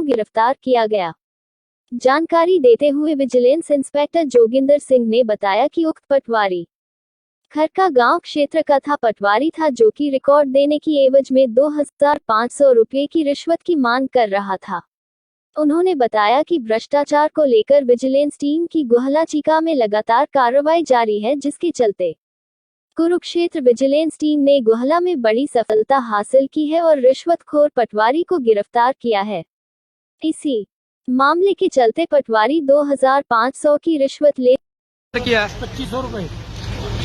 गिरफ्तार किया गया। जानकारी देते हुए विजिलेंस इंस्पेक्टर जोगिंदर सिंह ने बताया कि उक्त पटवारी खरका गांव क्षेत्र का था पटवारी था, जो कि रिकॉर्ड देने की एवज में 2500 रुपये की रिश्वत की मांग कर रहा था। उन्होंने बताया कि भ्रष्टाचार को लेकर विजिलेंस टीम की गुहला चीका में लगातार कार्रवाई जारी है, जिसके चलते कुरुक्षेत्र विजिलेंस टीम ने गुहला में बड़ी सफलता हासिल की है और रिश्वतखोर पटवारी को गिरफ्तार किया है। इसी मामले के चलते पटवारी 2500 की रिश्वत ले किया 2500 रुपए।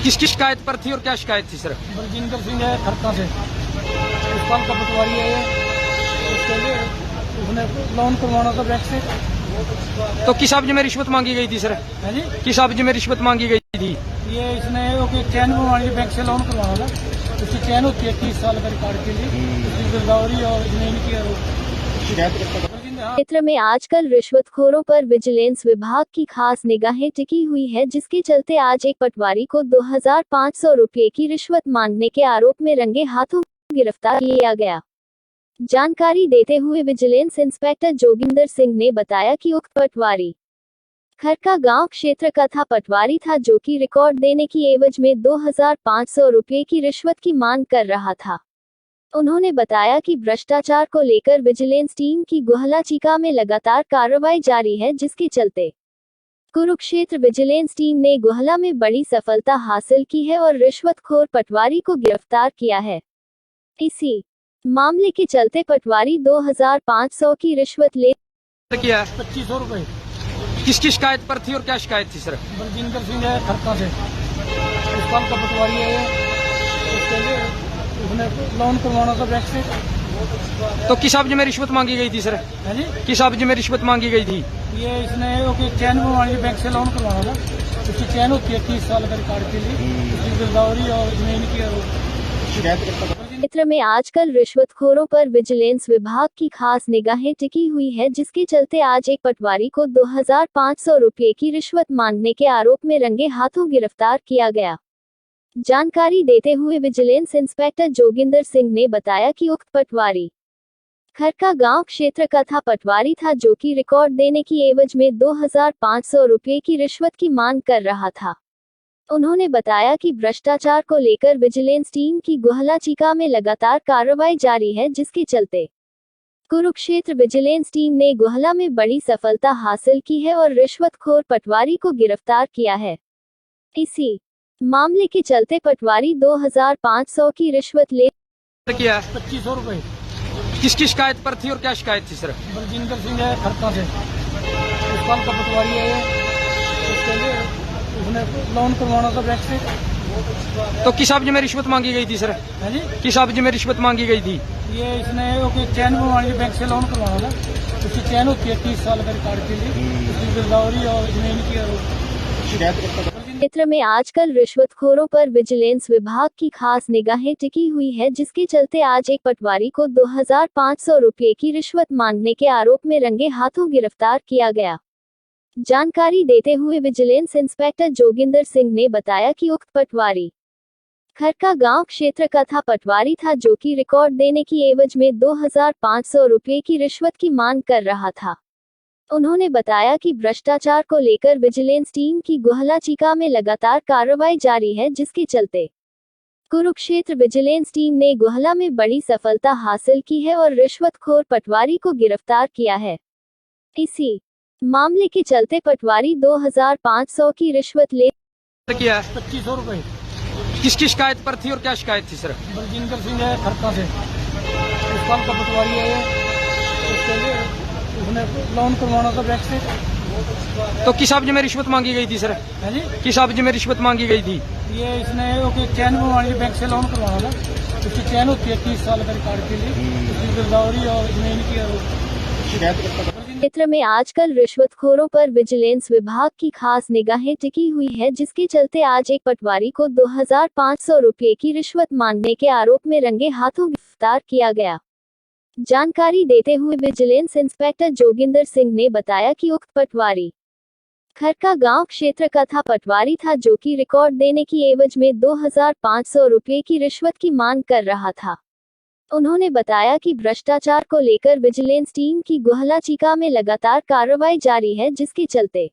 किसकी शिकायत पर थी और क्या शिकायत थी सर? बलजिंदर सिंह है खरका से, इस साल का पटवारी है ये। उसके लिए उसने लोन करवाना था बैंक से। तो किस अवधि में रिश्वत मांगी गई थी सर? है जी, किस अवधि में रिश्वत मांगी गई थी? ये इसने चैन बनवानी थी, बैंक से लोन करवाना था। उसकी चैन होती है 30 साल का रिकॉर्ड के लिए, उसकी गिरदावरी और जमीन की शिकायत। क्षेत्र में आजकल रिश्वतखोरों पर विजिलेंस विभाग की खास निगाहें टिकी हुई है, जिसके चलते आज एक पटवारी को 2500 रुपये की रिश्वत मांगने के आरोप में रंगे हाथों गिरफ्तार किया गया। जानकारी देते हुए विजिलेंस इंस्पेक्टर जोगिंदर सिंह ने बताया कि उक्त पटवारी खरका गांव क्षेत्र का था पटवारी था, जो कि रिकॉर्ड देने की एवज में 2500 रुपये की रिश्वत की मांग कर रहा था। उन्होंने बताया कि भ्रष्टाचार को लेकर विजिलेंस टीम की गुहला चीका में लगातार कार्रवाई जारी है, जिसके चलते कुरुक्षेत्र विजिलेंस टीम ने गुहला में बड़ी सफलता हासिल की है और रिश्वतखोर पटवारी को गिरफ्तार किया है। इसी मामले के चलते पटवारी 2500 की रिश्वत ले किया 2500 रुपए। किसकी शिकायत पर थी और क्या शिकायत थी सर? बलजिंदर सिंह है खरका से, इस साल का पटवारी है ये। उसके लिए उसने लोन करवाना था बैंक से। तो किस अवधि में रिश्वत मांगी गई थी सर? है जी, किस अवधि में रिश्वत मांगी गई थी? ये इसने चैन बनवानी थी, बैंक से लोन करवाना था। उसकी चैन होती है 30 साल का रिकॉर्ड के लिए, उसकी गिरदावरी और जमीन की शिकायत। क्षेत्र में आजकल रिश्वतखोरों पर विजिलेंस विभाग की खास निगाहें टिकी हुई है, जिसके चलते आज एक पटवारी को 2500 रुपये की रिश्वत मांगने के आरोप में रंगे हाथों गिरफ्तार किया गया। जानकारी देते हुए विजिलेंस इंस्पेक्टर जोगिंदर सिंह ने बताया कि उक्त पटवारी खरका गांव क्षेत्र का था पटवारी था, जो कि रिकॉर्ड देने की एवज में 2500 रुपये की रिश्वत की मांग कर रहा था। उन्होंने बताया कि भ्रष्टाचार को लेकर विजिलेंस टीम की गुहला चीका में लगातार कार्रवाई जारी है, जिसके चलते कुरुक्षेत्र विजिलेंस टीम ने गुहला में बड़ी सफलता हासिल की है और रिश्वतखोर पटवारी को गिरफ्तार किया है। इसी मामले के चलते पटवारी 2500 की रिश्वत ले किया 2500 रुपए। किसकी शिकायत पर थी और क्या शिकायत थी सर? बलजिंदर सिंह है खरका से, इस साल का पटवारी है ये। उसके लिए उसने लोन करवाना था बैंक से। तो किस अवधि में रिश्वत मांगी गई थी सर? है जी, किस अवधि में रिश्वत मांगी गई थी? ये इसने चैन बनवानी थी, बैंक से लोन करवाना था। उसकी चैन होती है 30 साल का रिकॉर्ड के लिए, उसकी गिरदावरी और जमीन की शिकायत। क्षेत्र में आजकल रिश्वतखोरों पर विजिलेंस विभाग की खास निगाहें टिकी हुई है, जिसके चलते आज एक पटवारी को 2500 रुपये की रिश्वत मांगने के आरोप में रंगे हाथों गिरफ्तार किया गया। जानकारी देते हुए विजिलेंस इंस्पेक्टर जोगिंदर सिंह ने बताया कि उक्त पटवारी खरका गांव क्षेत्र का था पटवारी था, जो कि रिकॉर्ड देने की एवज में 2500 रुपये की रिश्वत की मांग कर रहा था। उन्होंने बताया कि भ्रष्टाचार को लेकर विजिलेंस टीम की गुहला चीका में लगातार कार्रवाई जारी है, जिसके चलते कुरुक्षेत्र विजिलेंस टीम ने गुहला में बड़ी सफलता हासिल की है और रिश्वतखोर पटवारी को गिरफ्तार किया है। इसी मामले के चलते पटवारी 2500 की रिश्वत ले किया 2500 रुपए। किसकी शिकायत पर थी और क्या शिकायत थी सर? बलजिंदर सिंह है खरका से, इस साल का पटवारी है ये। उसके लिए उसने लोन करवाना था बैंक से। तो किस अवधि में रिश्वत मांगी गई थी सर? है जी, किस अवधि में रिश्वत मांगी गई थी? ये इसने चैन बनवानी थी, बैंक से लोन करवाना था। उसकी चैन होती है 30 साल का रिकॉर्ड के लिए, उसकी गिरदावरी और जमीन की शिकायत। क्षेत्र में आजकल रिश्वतखोरों पर विजिलेंस विभाग की खास निगाहें टिकी हुई है, जिसके चलते आज एक पटवारी को 2500 रुपये की रिश्वत मांगने के आरोप में रंगे हाथों गिरफ्तार किया गया। जानकारी देते हुए विजिलेंस इंस्पेक्टर जोगिंदर सिंह ने बताया कि उक्त पटवारी खरका गांव क्षेत्र का था पटवारी था, जो कि रिकॉर्ड देने की एवज में 2500 रुपये की रिश्वत की मांग कर रहा था। उन्होंने बताया कि भ्रष्टाचार को लेकर विजिलेंस टीम की गुहला चीका में लगातार कार्रवाई जारी है, जिसके चलते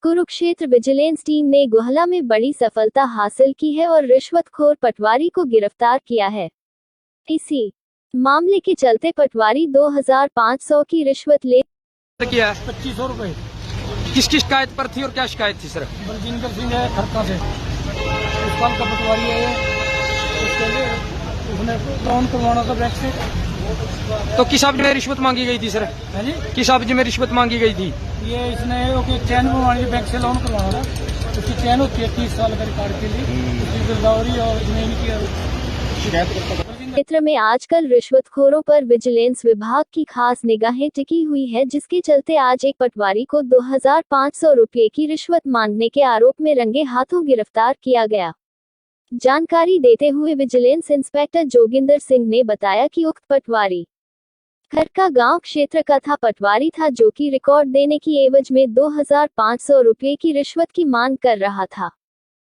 कुरुक्षेत्र विजिलेंस टीम ने गुहला में बड़ी सफलता हासिल की है और रिश्वतखोर पटवारी को गिरफ्तार किया है। इसी मामले के चलते पटवारी 2500 की रिश्वत ले किया है 2500 रुपए। किसकी शिकायत पर थी और क्या शिकायत थी सर? बलजिंदर सिंह है खरका से, इस साल का पटवारी है ये। उसके लिए उसने लोन करवाना था बैंक से। तो किस अवधि में रिश्वत मांगी गई थी सर? है जी, किस अवधि में रिश्वत मांगी गई थी? ये इसने ओके चैन बनवानी थी, बैंक से लोन करवाना था। उसकी चैन होती है 30 साल का रिकॉर्ड के लिए, उसकी गिरदावरी और जमीन की शिकायत। क्षेत्र में आजकल रिश्वतखोरों पर विजिलेंस विभाग की खास निगाहें टिकी हुई है, जिसके चलते आज एक पटवारी को 2500 रुपये की रिश्वत मांगने के आरोप में रंगे हाथों गिरफ्तार किया गया। जानकारी देते हुए विजिलेंस इंस्पेक्टर जोगिंदर सिंह ने बताया कि उक्त पटवारी खरका गांव क्षेत्र का था पटवारी था, जो कि रिकॉर्ड देने की एवज में 2500 रुपये की रिश्वत की मांग कर रहा था।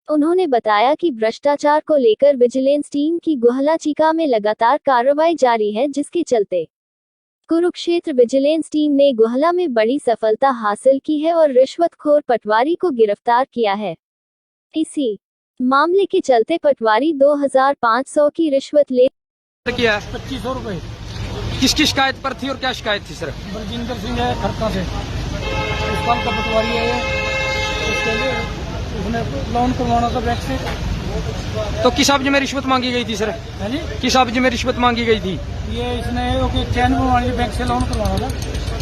उन्होंने बताया कि भ्रष्टाचार को लेकर विजिलेंस टीम की गुहला चीका में लगातार कार्रवाई जारी है, जिसके चलते कुरुक्षेत्र विजिलेंस टीम ने गुहला में बड़ी सफलता हासिल की है और रिश्वतखोर पटवारी को गिरफ्तार किया है। इसी मामले के चलते पटवारी 2500 की रिश्वत ले किया है 2500 रुपए। किसकी शिकायत पर थी और क्या शिकायत थी सर? बलजिंदर सिंह है खरका से, इस साल का पटवारी है ये। उसके लिए उसने लोन करवाना था बैंक से। तो किस अवधि में रिश्वत मांगी गई थी सर? है जी, किस अवधि में रिश्वत मांगी गई थी? ये इसने ओके चैन बनवानी थी, बैंक से लोन करवाना था।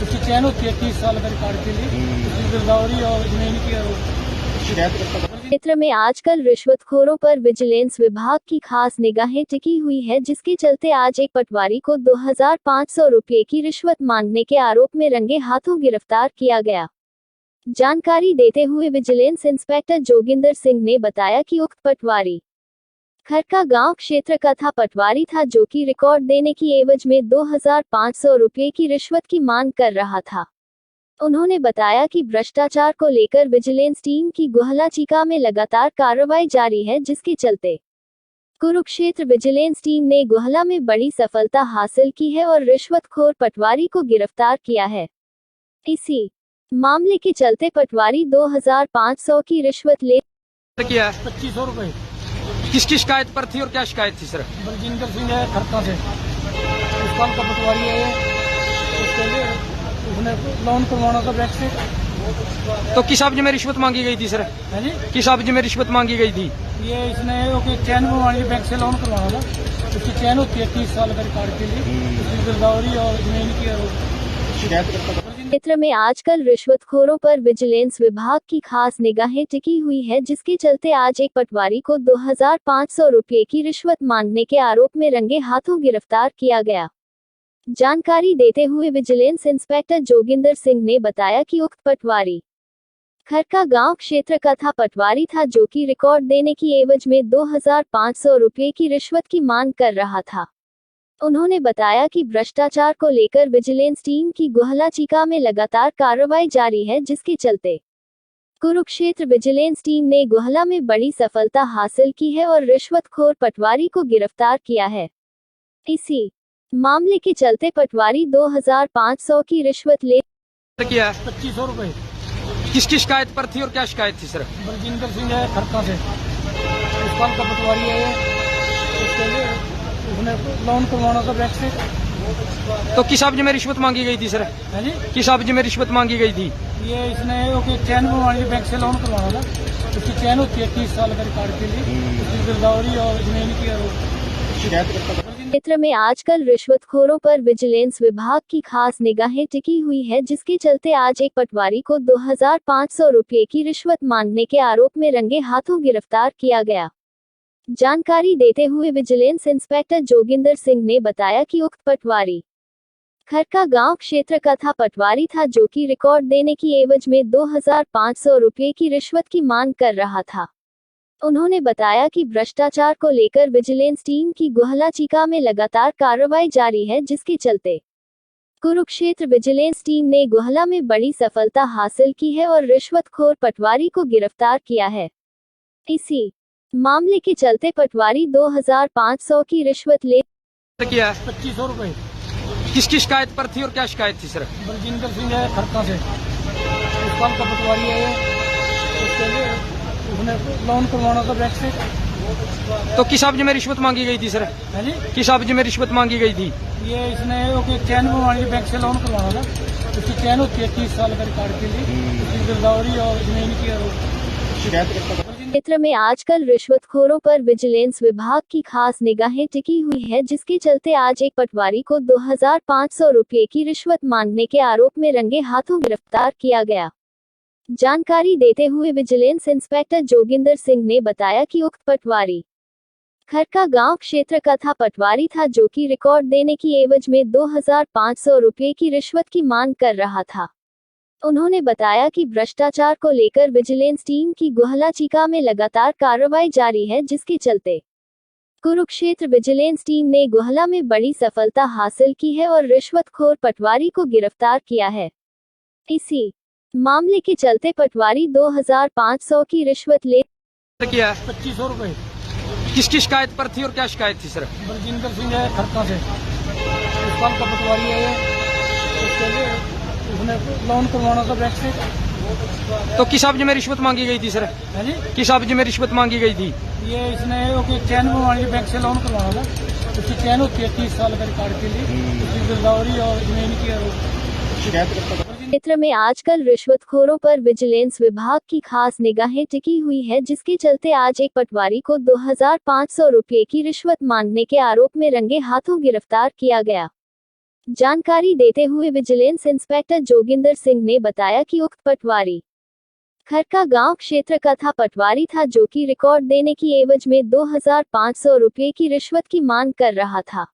उसकी चैन होती है 30 साल का रिकॉर्ड के लिए, उसकी गिरदावरी और जमीन की शिकायत। क्षेत्र में आजकल रिश्वतखोरों पर विजिलेंस विभाग की खास निगाहें टिकी हुई है, जिसके चलते आज एक पटवारी को 2500 रुपये की रिश्वत मांगने के आरोप में रंगे हाथों गिरफ्तार किया गया। जानकारी देते हुए विजिलेंस इंस्पेक्टर जोगिंदर सिंह ने बताया कि उक्त पटवारी खरका गांव क्षेत्र का था पटवारी था, जो कि रिकॉर्ड देने की एवज में 2500 रुपये की रिश्वत की मांग कर रहा था। उन्होंने बताया कि भ्रष्टाचार को लेकर विजिलेंस टीम की गुहला चीका में लगातार कार्रवाई जारी है, जिसके चलते कुरुक्षेत्र विजिलेंस टीम ने गुहला में बड़ी सफलता हासिल की है और रिश्वतखोर पटवारी को गिरफ्तार किया है। इसी मामले के चलते पटवारी 2500 की रिश्वत ले किया है 2500 रुपए। किसकी शिकायत पर थी और क्या शिकायत थी सर? बलजिंदर सिंह है खरका से, इस साल का पटवारी है ये। उसके लिए उसने लोन करवाना था बैंक से। तो किस अवधि में रिश्वत मांगी गई थी सर? है जी, किस अवधि में रिश्वत मांगी गई थी? ये इसने ओके चैन बनवानी थी, बैंक से लोन करवाना था। उसकी चैन होती है 30 साल का रिकॉर्ड के लिए, उसकी गिरदावरी और जमीन की शिकायत। क्षेत्र में आजकल रिश्वतखोरों पर विजिलेंस विभाग की खास निगाहें टिकी हुई है, जिसके चलते आज एक पटवारी को 2500 रुपये की रिश्वत मांगने के आरोप में रंगे हाथों गिरफ्तार किया गया। जानकारी देते हुए विजिलेंस इंस्पेक्टर जोगिंदर सिंह ने बताया कि उक्त पटवारी खरका गांव क्षेत्र का था पटवारी था, जो कि रिकॉर्ड देने की एवज में 2500 रुपये की रिश्वत की मांग कर रहा था। उन्होंने बताया कि भ्रष्टाचार को लेकर विजिलेंस टीम की गुहला चीका में लगातार कार्रवाई जारी है, जिसके चलते कुरुक्षेत्र विजिलेंस टीम ने गुहला में बड़ी सफलता हासिल की है और रिश्वतखोर पटवारी को गिरफ्तार किया है। इसी मामले के चलते पटवारी 2500 की रिश्वत ले किया है 2500 रुपए। किसकी शिकायत पर थी और क्या शिकायत थी सर? बलजिंदर सिंह है खरका से, इस साल का पटवारी है ये। उसके लिए उसने लोन करवाना था बैंक से। तो किस अवधि में रिश्वत मांगी गई थी सर? है जी, किस अवधि में रिश्वत मांगी गई थी? ये इसने ओके चैन बनवानी थी, बैंक से लोन करवाना था। उसकी चैन होती है 30 साल का रिकॉर्ड के लिए, उसकी गिरदावरी और जमीन की शिकायत। क्षेत्र में आजकल रिश्वतखोरों पर विजिलेंस विभाग की खास निगाहें टिकी हुई है, जिसके चलते आज एक पटवारी को 2500 रुपये की रिश्वत मांगने के आरोप में रंगे हाथों गिरफ्तार किया गया। जानकारी देते हुए विजिलेंस इंस्पेक्टर जोगिंदर सिंह ने बताया कि उक्त पटवारी खरका गांव क्षेत्र का था पटवारी था, जो कि रिकॉर्ड देने की एवज में 2500 रुपये की रिश्वत की मांग कर रहा था। उन्होंने बताया कि भ्रष्टाचार को लेकर विजिलेंस टीम की गुहला चीका में लगातार कार्रवाई जारी है, जिसके चलते कुरुक्षेत्र विजिलेंस टीम ने गुहला में बड़ी सफलता हासिल की है और रिश्वतखोर पटवारी को गिरफ्तार किया है। इसी मामले के चलते पटवारी 2500 की रिश्वत ले सर क्या है? 2500 रुपए। किसकी शिकायत पर थी और क्या शिकायत थी सर? बलजिंदर सिंह है खड़का से, इस साल का पटवारी है ये। उसके लिए उसने लोन करवाना था बैंक से। तो किस अवधि में रिश्वत मांगी गई थी सर? है जी, किस अवधि में रिश्वत मांगी गई थी? ये इसने वो चैन बनवानी बैंक से लोन करवाना था। उसकी चैन होती है 30 साल का रिकॉर्ड के लिए, उसकी गिरदावरी और जमीन की और शिकायत करता था। क्षेत्र में आजकल रिश्वतखोरों पर विजिलेंस विभाग की खास निगाहें टिकी हुई है, जिसके चलते आज एक पटवारी को 2500 रुपये की रिश्वत मांगने के आरोप में रंगे हाथों गिरफ्तार किया गया। जानकारी देते हुए विजिलेंस इंस्पेक्टर जोगिंदर सिंह ने बताया कि उक्त पटवारी खरका गांव क्षेत्र का था पटवारी था, जो कि रिकॉर्ड देने की एवज में 2500 रुपये की रिश्वत की मांग कर रहा था। उन्होंने बताया कि भ्रष्टाचार को लेकर विजिलेंस टीम की गुहला चीका में लगातार कार्रवाई जारी है, जिसके चलते कुरुक्षेत्र विजिलेंस टीम ने गुहला में बड़ी सफलता हासिल की है और रिश्वतखोर पटवारी को गिरफ्तार किया है। इसी मामले के चलते पटवारी 2500 की रिश्वत ले सर क्या है? 2500 रुपए। किसकी शिकायत पर थी और क्या शिकायत थी सर? बलजिंदर सिंह है खड़का से, इस साल का पटवारी है ये। उसके लिए उसने लोन करवाना था बैंक से। तो किस अवधि में रिश्वत मांगी गई थी सर? है जी, किस अवधि में रिश्वत मांगी गई थी? ये इसने वो चैन बनवानी बैंक से लोन करवाना था। उसकी चैन होती है 30 साल का रिकॉर्ड के लिए, उसकी गिरदावरी और जमीन की और शिकायत करता था। क्षेत्र में आजकल रिश्वतखोरों पर विजिलेंस विभाग की खास निगाहें टिकी हुई है, जिसके चलते आज एक पटवारी को 2500 रुपये की रिश्वत मांगने के आरोप में रंगे हाथों गिरफ्तार किया गया। जानकारी देते हुए विजिलेंस इंस्पेक्टर जोगिंदर सिंह ने बताया कि उक्त पटवारी खरका गांव क्षेत्र का था पटवारी था, जो कि रिकॉर्ड देने की एवज में 2500 रुपये की रिश्वत की मांग कर रहा था।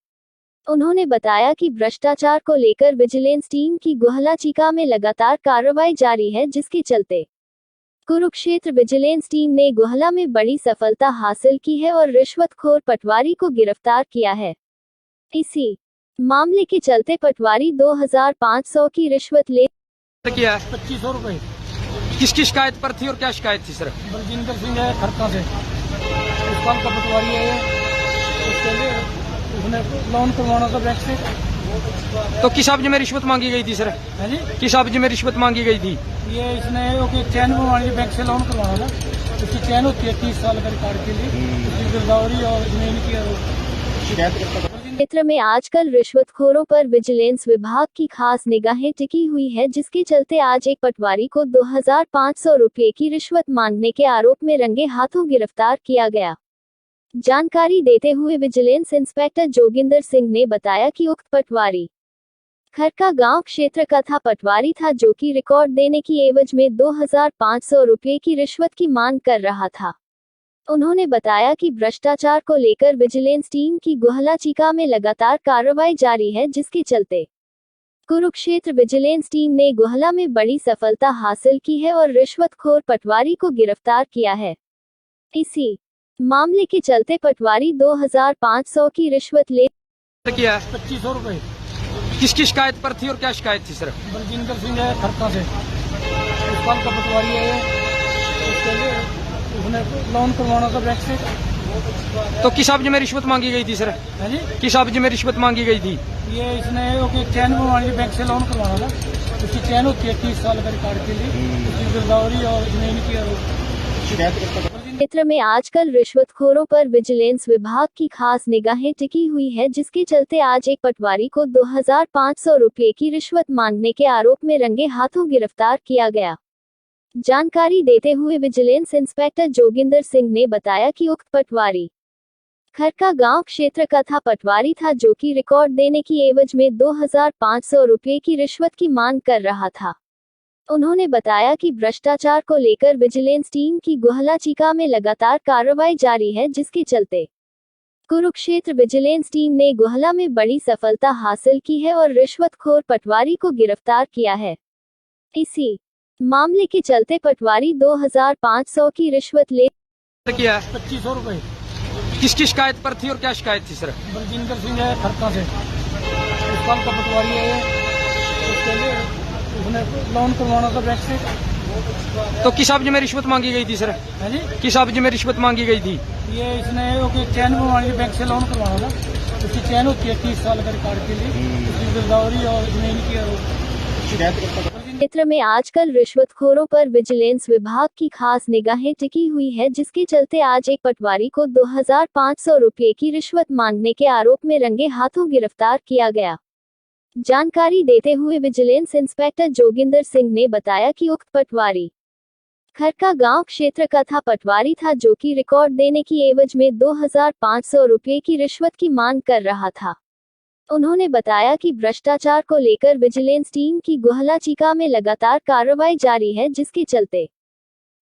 उन्होंने बताया कि भ्रष्टाचार को लेकर विजिलेंस टीम की गुहला चीका में लगातार कार्रवाई जारी है, जिसके चलते कुरुक्षेत्र विजिलेंस टीम ने गुहला में बड़ी सफलता हासिल की है और रिश्वतखोर पटवारी को गिरफ्तार किया है। इसी मामले के चलते पटवारी 2500 की रिश्वत ले सर क्या है? 2500 रुपए। किसकी शिकायत पर थी और क्या शिकायत थी सर? बलजिंदर सिंह है खड़का से, इस साल का पटवारी है ये। उसके लिए उसने लोन करवाना था बैंक से। तो किस अवधि में रिश्वत मांगी गई थी सर? है जी, किस अवधि में रिश्वत मांगी गई थी? ये इसने वो चैन बनवानी बैंक से लोन करवाना था। उसकी चैन होती है 30 साल का रिकॉर्ड के लिए, उसकी गिरदावरी और जमीन की और शिकायत करता था। क्षेत्र में आजकल रिश्वतखोरों पर विजिलेंस विभाग की खास निगाहें टिकी हुई है, जिसके चलते आज एक पटवारी को 2500 रुपये की रिश्वत मांगने के आरोप में रंगे हाथों गिरफ्तार किया गया। जानकारी देते हुए विजिलेंस इंस्पेक्टर जोगिंदर सिंह ने बताया कि उक्त पटवारी खरका गांव क्षेत्र का था पटवारी था, जो कि रिकॉर्ड देने की एवज में 2500 रुपये की रिश्वत की मांग कर रहा था। उन्होंने बताया कि भ्रष्टाचार को लेकर विजिलेंस टीम की गुहला चीका में लगातार कार्रवाई जारी है, जिसके चलते कुरुक्षेत्र विजिलेंस टीम ने गुहला में बड़ी सफलता हासिल की है और रिश्वतखोर पटवारी को गिरफ्तार किया है। इसी मामले के चलते पटवारी 2500 की रिश्वत ले सर क्या है? 2500 रुपए। किसकी शिकायत पर थी और क्या शिकायत थी सर? बलजिंदर सिंह है खड़का से, इस साल का पटवारी है ये। उसके लिए उसने लोन करवाना था बैंक से। तो किस अवधि में रिश्वत मांगी गई थी सर? है जी, किस अवधि में रिश्वत मांगी गई थी? ये इसने वो चैन बनवानी बैंक से लोन करवाना था। उसकी चैन होती है 30 साल का रिकॉर्ड के लिए, उसकी गिरदावरी और जमीन की और शिकायत करता था। क्षेत्र में आजकल रिश्वतखोरों पर विजिलेंस विभाग की खास निगाहें टिकी हुई है, जिसके चलते आज एक पटवारी को 2500 रुपये की रिश्वत मांगने के आरोप में रंगे हाथों गिरफ्तार किया गया। जानकारी देते हुए विजिलेंस इंस्पेक्टर जोगिंदर सिंह ने बताया कि उक्त पटवारी खरका गांव क्षेत्र का था पटवारी था, जो कि रिकॉर्ड देने की एवज में 2500 रुपये की रिश्वत की मांग कर रहा था। उन्होंने बताया कि भ्रष्टाचार को लेकर विजिलेंस टीम की गुहला चीका में लगातार कार्रवाई जारी है, जिसके चलते कुरुक्षेत्र विजिलेंस टीम ने गुहला में बड़ी सफलता हासिल की है और रिश्वतखोर पटवारी को गिरफ्तार किया है। इसी मामले के चलते पटवारी 2500 की रिश्वत ले सर क्या है? 2500 रुपए। किसकी शिकायत पर थी और क्या शिकायत थी सर? बलजिंदर सिंह है खड़का से, इस साल का पटवारी है ये। उसके लिए उसने लोन करवाना था बैंक से। तो किस अवधि में रिश्वत मांगी गई थी सर? है जी, किस अवधि में रिश्वत मांगी गई थी? ये इसने वो चैन बनवानी बैंक से लोन करवाना था। उसकी चैन होती है 30 साल का रिकॉर्ड के लिए, उसकी गिरदावरी और जमीन की क्षेत्र में आजकल रिश्वतखोरों पर विजिलेंस विभाग की खास निगाहें टिकी हुई है, जिसके चलते आज एक पटवारी को 2500 रुपये की रिश्वत मांगने के आरोप में रंगे हाथों गिरफ्तार किया गया। जानकारी देते हुए विजिलेंस इंस्पेक्टर जोगिंदर सिंह ने बताया कि उक्त पटवारी खरका गांव क्षेत्र का पटवारी था, जो कि रिकॉर्ड देने की एवज में 2500 रुपये की रिश्वत की मांग कर रहा था। उन्होंने बताया कि भ्रष्टाचार को लेकर विजिलेंस टीम की गुहला चीका में लगातार कार्रवाई जारी है, जिसके चलते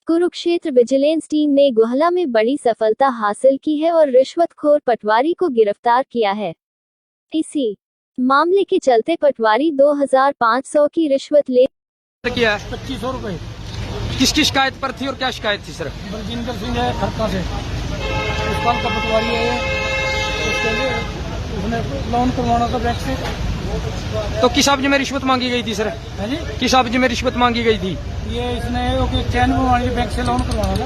कुरुक्षेत्र विजिलेंस टीम ने गुहला में बड़ी सफलता हासिल की है और रिश्वतखोर पटवारी को गिरफ्तार किया है। इसी मामले के चलते पटवारी 2500 की रिश्वत ले किया 2500 रुपए। किसकी शिकायत पर थी और क्या शिकायत थी सर? बलजिंदर सिंह है खरका से, इस साल का पटवारी है ये। उसके लिए उसने लोन करवाना था बैंक से। तो किस अवधि में रिश्वत मांगी गई थी सर? है जी, किस अवधि में रिश्वत मांगी गई थी? ये इसने चैन बनवानी थी, बैंक से लोन करवाना था।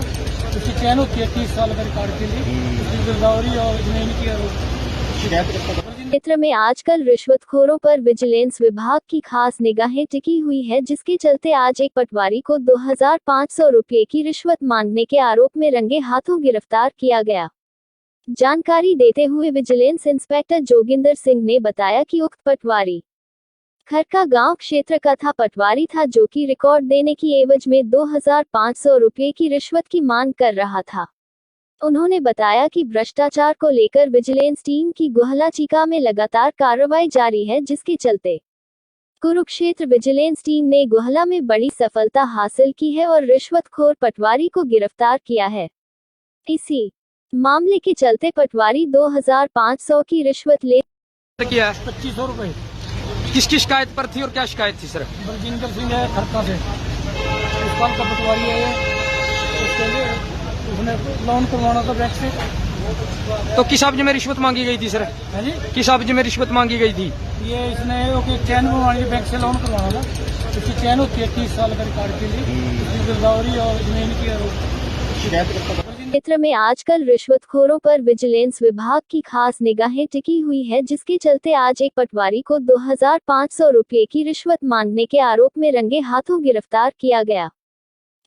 उसकी चैन होती है 30 साल का रिकॉर्ड के लिए, उसकी गिरदावरी और जमीन की क्षेत्र में आजकल रिश्वतखोरों पर विजिलेंस विभाग की खास निगाहें टिकी हुई है, जिसके चलते आज एक पटवारी को 2500 रुपये की रिश्वत मांगने के आरोप में रंगे हाथों गिरफ्तार किया गया। जानकारी देते हुए विजिलेंस इंस्पेक्टर जोगिंदर सिंह ने बताया कि उक्त पटवारी खरका गांव क्षेत्र का पटवारी था, जो कि रिकॉर्ड देने की एवज में 2500 रुपये की रिश्वत की मांग कर रहा था। उन्होंने बताया कि भ्रष्टाचार को लेकर विजिलेंस टीम की गुहला चीका में लगातार कार्रवाई जारी है, जिसके चलते कुरुक्षेत्र विजिलेंस टीम ने गुहला में बड़ी सफलता हासिल की है और रिश्वतखोर पटवारी को गिरफ्तार किया है। इसी मामले के चलते पटवारी 2500 की रिश्वत ले किया 2500 रुपए। किसकी शिकायत पर थी और क्या शिकायत थी सर? बलजिंदर सिंह है खरका से, इस साल का पटवारी है ये। उसके लिए उसने लोन करवाना था बैंक से। तो किस अवधि में रिश्वत मांगी गई थी सर? है जी, किस अवधि में रिश्वत मांगी गई थी? ये इसने चैन बनवानी थी, बैंक से लोन करवाना था। उसकी चैन होती है 30 साल का रिकॉर्ड के लिए, उसकी गिरदावरी और जमीन की क्षेत्र में आजकल रिश्वतखोरों पर विजिलेंस विभाग की खास निगाहें टिकी हुई है, जिसके चलते आज एक पटवारी को 2500 रुपये की रिश्वत मांगने के आरोप में रंगे हाथों गिरफ्तार किया गया।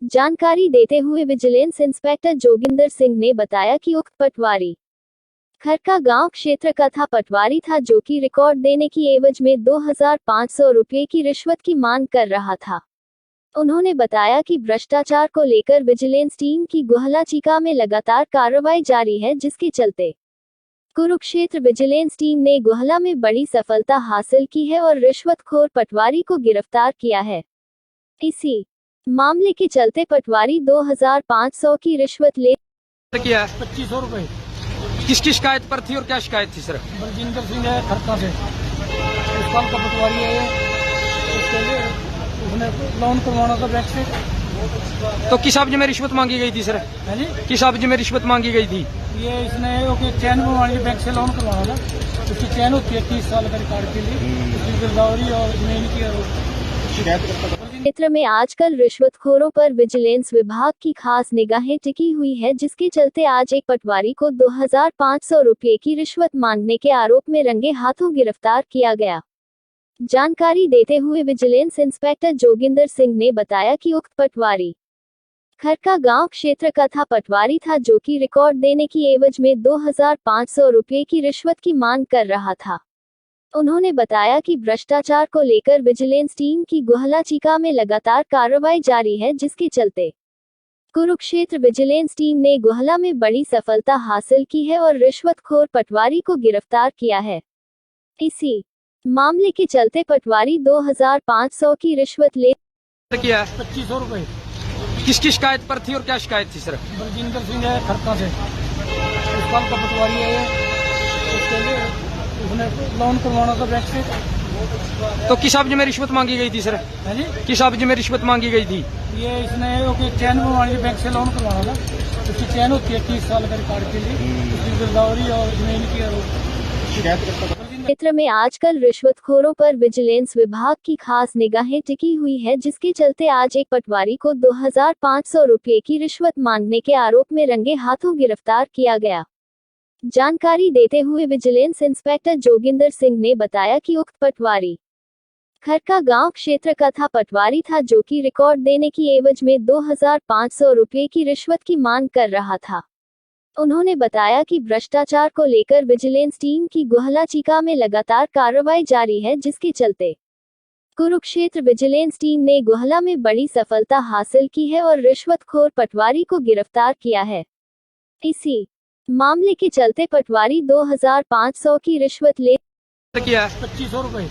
जानकारी देते हुए विजिलेंस इंस्पेक्टर जोगिंदर सिंह ने बताया कि उक्त पटवारी खरका गांव क्षेत्र का पटवारी था, जो कि रिकॉर्ड देने की एवज में 2500 रुपये की रिश्वत की मांग कर रहा था। उन्होंने बताया कि भ्रष्टाचार को लेकर विजिलेंस टीम की गुहला चीका में लगातार कार्रवाई जारी है, जिसके चलते कुरुक्षेत्र विजिलेंस टीम ने गुहला में बड़ी सफलता हासिल की है और रिश्वतखोर पटवारी को गिरफ्तार किया है। इसी मामले के चलते पटवारी 2500 की रिश्वत ले किया 2500 रुपए। किसकी शिकायत पर थी और क्या शिकायत थी सर? बलजिंदर सिंह है खरका से, इस साल का पटवारी है ये। उसके लिए उसने लोन करवाना था बैंक से। तो किस अवधि में रिश्वत मांगी गई थी सर? है जी, किस अवधि में रिश्वत मांगी गई थी? ये इसने चैन बनवानी थी, बैंक से लोन करवाना था। उसकी चैन होती है 30 साल का रिकॉर्ड के लिए, उसकी गिरदावरी और जमीन की क्षेत्र में आजकल रिश्वतखोरों पर विजिलेंस विभाग की खास निगाहें टिकी हुई है, जिसके चलते आज एक पटवारी को 2500 रुपये की रिश्वत मांगने के आरोप में रंगे हाथों गिरफ्तार किया गया। जानकारी देते हुए विजिलेंस इंस्पेक्टर जोगिंदर सिंह ने बताया कि उक्त पटवारी खरका गांव क्षेत्र का पटवारी था, जो कि रिकॉर्ड देने की एवज में 2500 रुपये की रिश्वत की मांग कर रहा था। उन्होंने बताया कि भ्रष्टाचार को लेकर विजिलेंस टीम की गुहला चीका में लगातार कार्रवाई जारी है, जिसके चलते कुरुक्षेत्र विजिलेंस टीम ने गुहला में बड़ी सफलता हासिल की है और रिश्वतखोर पटवारी को गिरफ्तार किया है। इसी मामले के चलते पटवारी 2500 की रिश्वत ले किया 2500 रुपए। किसकी शिकायत पर थी और क्या शिकायत थी सर? बलजिंदर सिंह है खरका से, इस साल का पटवारी है ये। उसके लिए उसने लोन करवाना था बैंक से। तो किस अवधि में रिश्वत मांगी गई थी सर? है जी, किस अवधि में रिश्वत मांगी गई थी? ये इसने चैन बनवानी थी, बैंक से लोन करवाना था। उसकी चैन होती है 30 साल का रिकॉर्ड के लिए, उसकी गिरदावरी और जमीन की क्षेत्र में आजकल रिश्वतखोरों पर विजिलेंस विभाग की खास निगाहें टिकी हुई है, जिसके चलते आज एक पटवारी को 2500 रुपये की रिश्वत मांगने के आरोप में रंगे हाथों गिरफ्तार किया गया। जानकारी देते हुए विजिलेंस इंस्पेक्टर जोगिंदर सिंह ने बताया कि उक्त पटवारी खरका गांव क्षेत्र का था पटवारी था, जो कि रिकॉर्ड देने की एवज में 2500 रुपये की रिश्वत की मांग कर रहा था। उन्होंने बताया कि भ्रष्टाचार को लेकर विजिलेंस टीम की गुहला चीका में लगातार कार्रवाई जारी है, जिसके चलते कुरुक्षेत्र विजिलेंस टीम ने गुहला में बड़ी सफलता हासिल की है और रिश्वतखोर पटवारी को गिरफ्तार किया है। इसी मामले के चलते पटवारी 2500 की रिश्वत ले किया 2500 रुपए।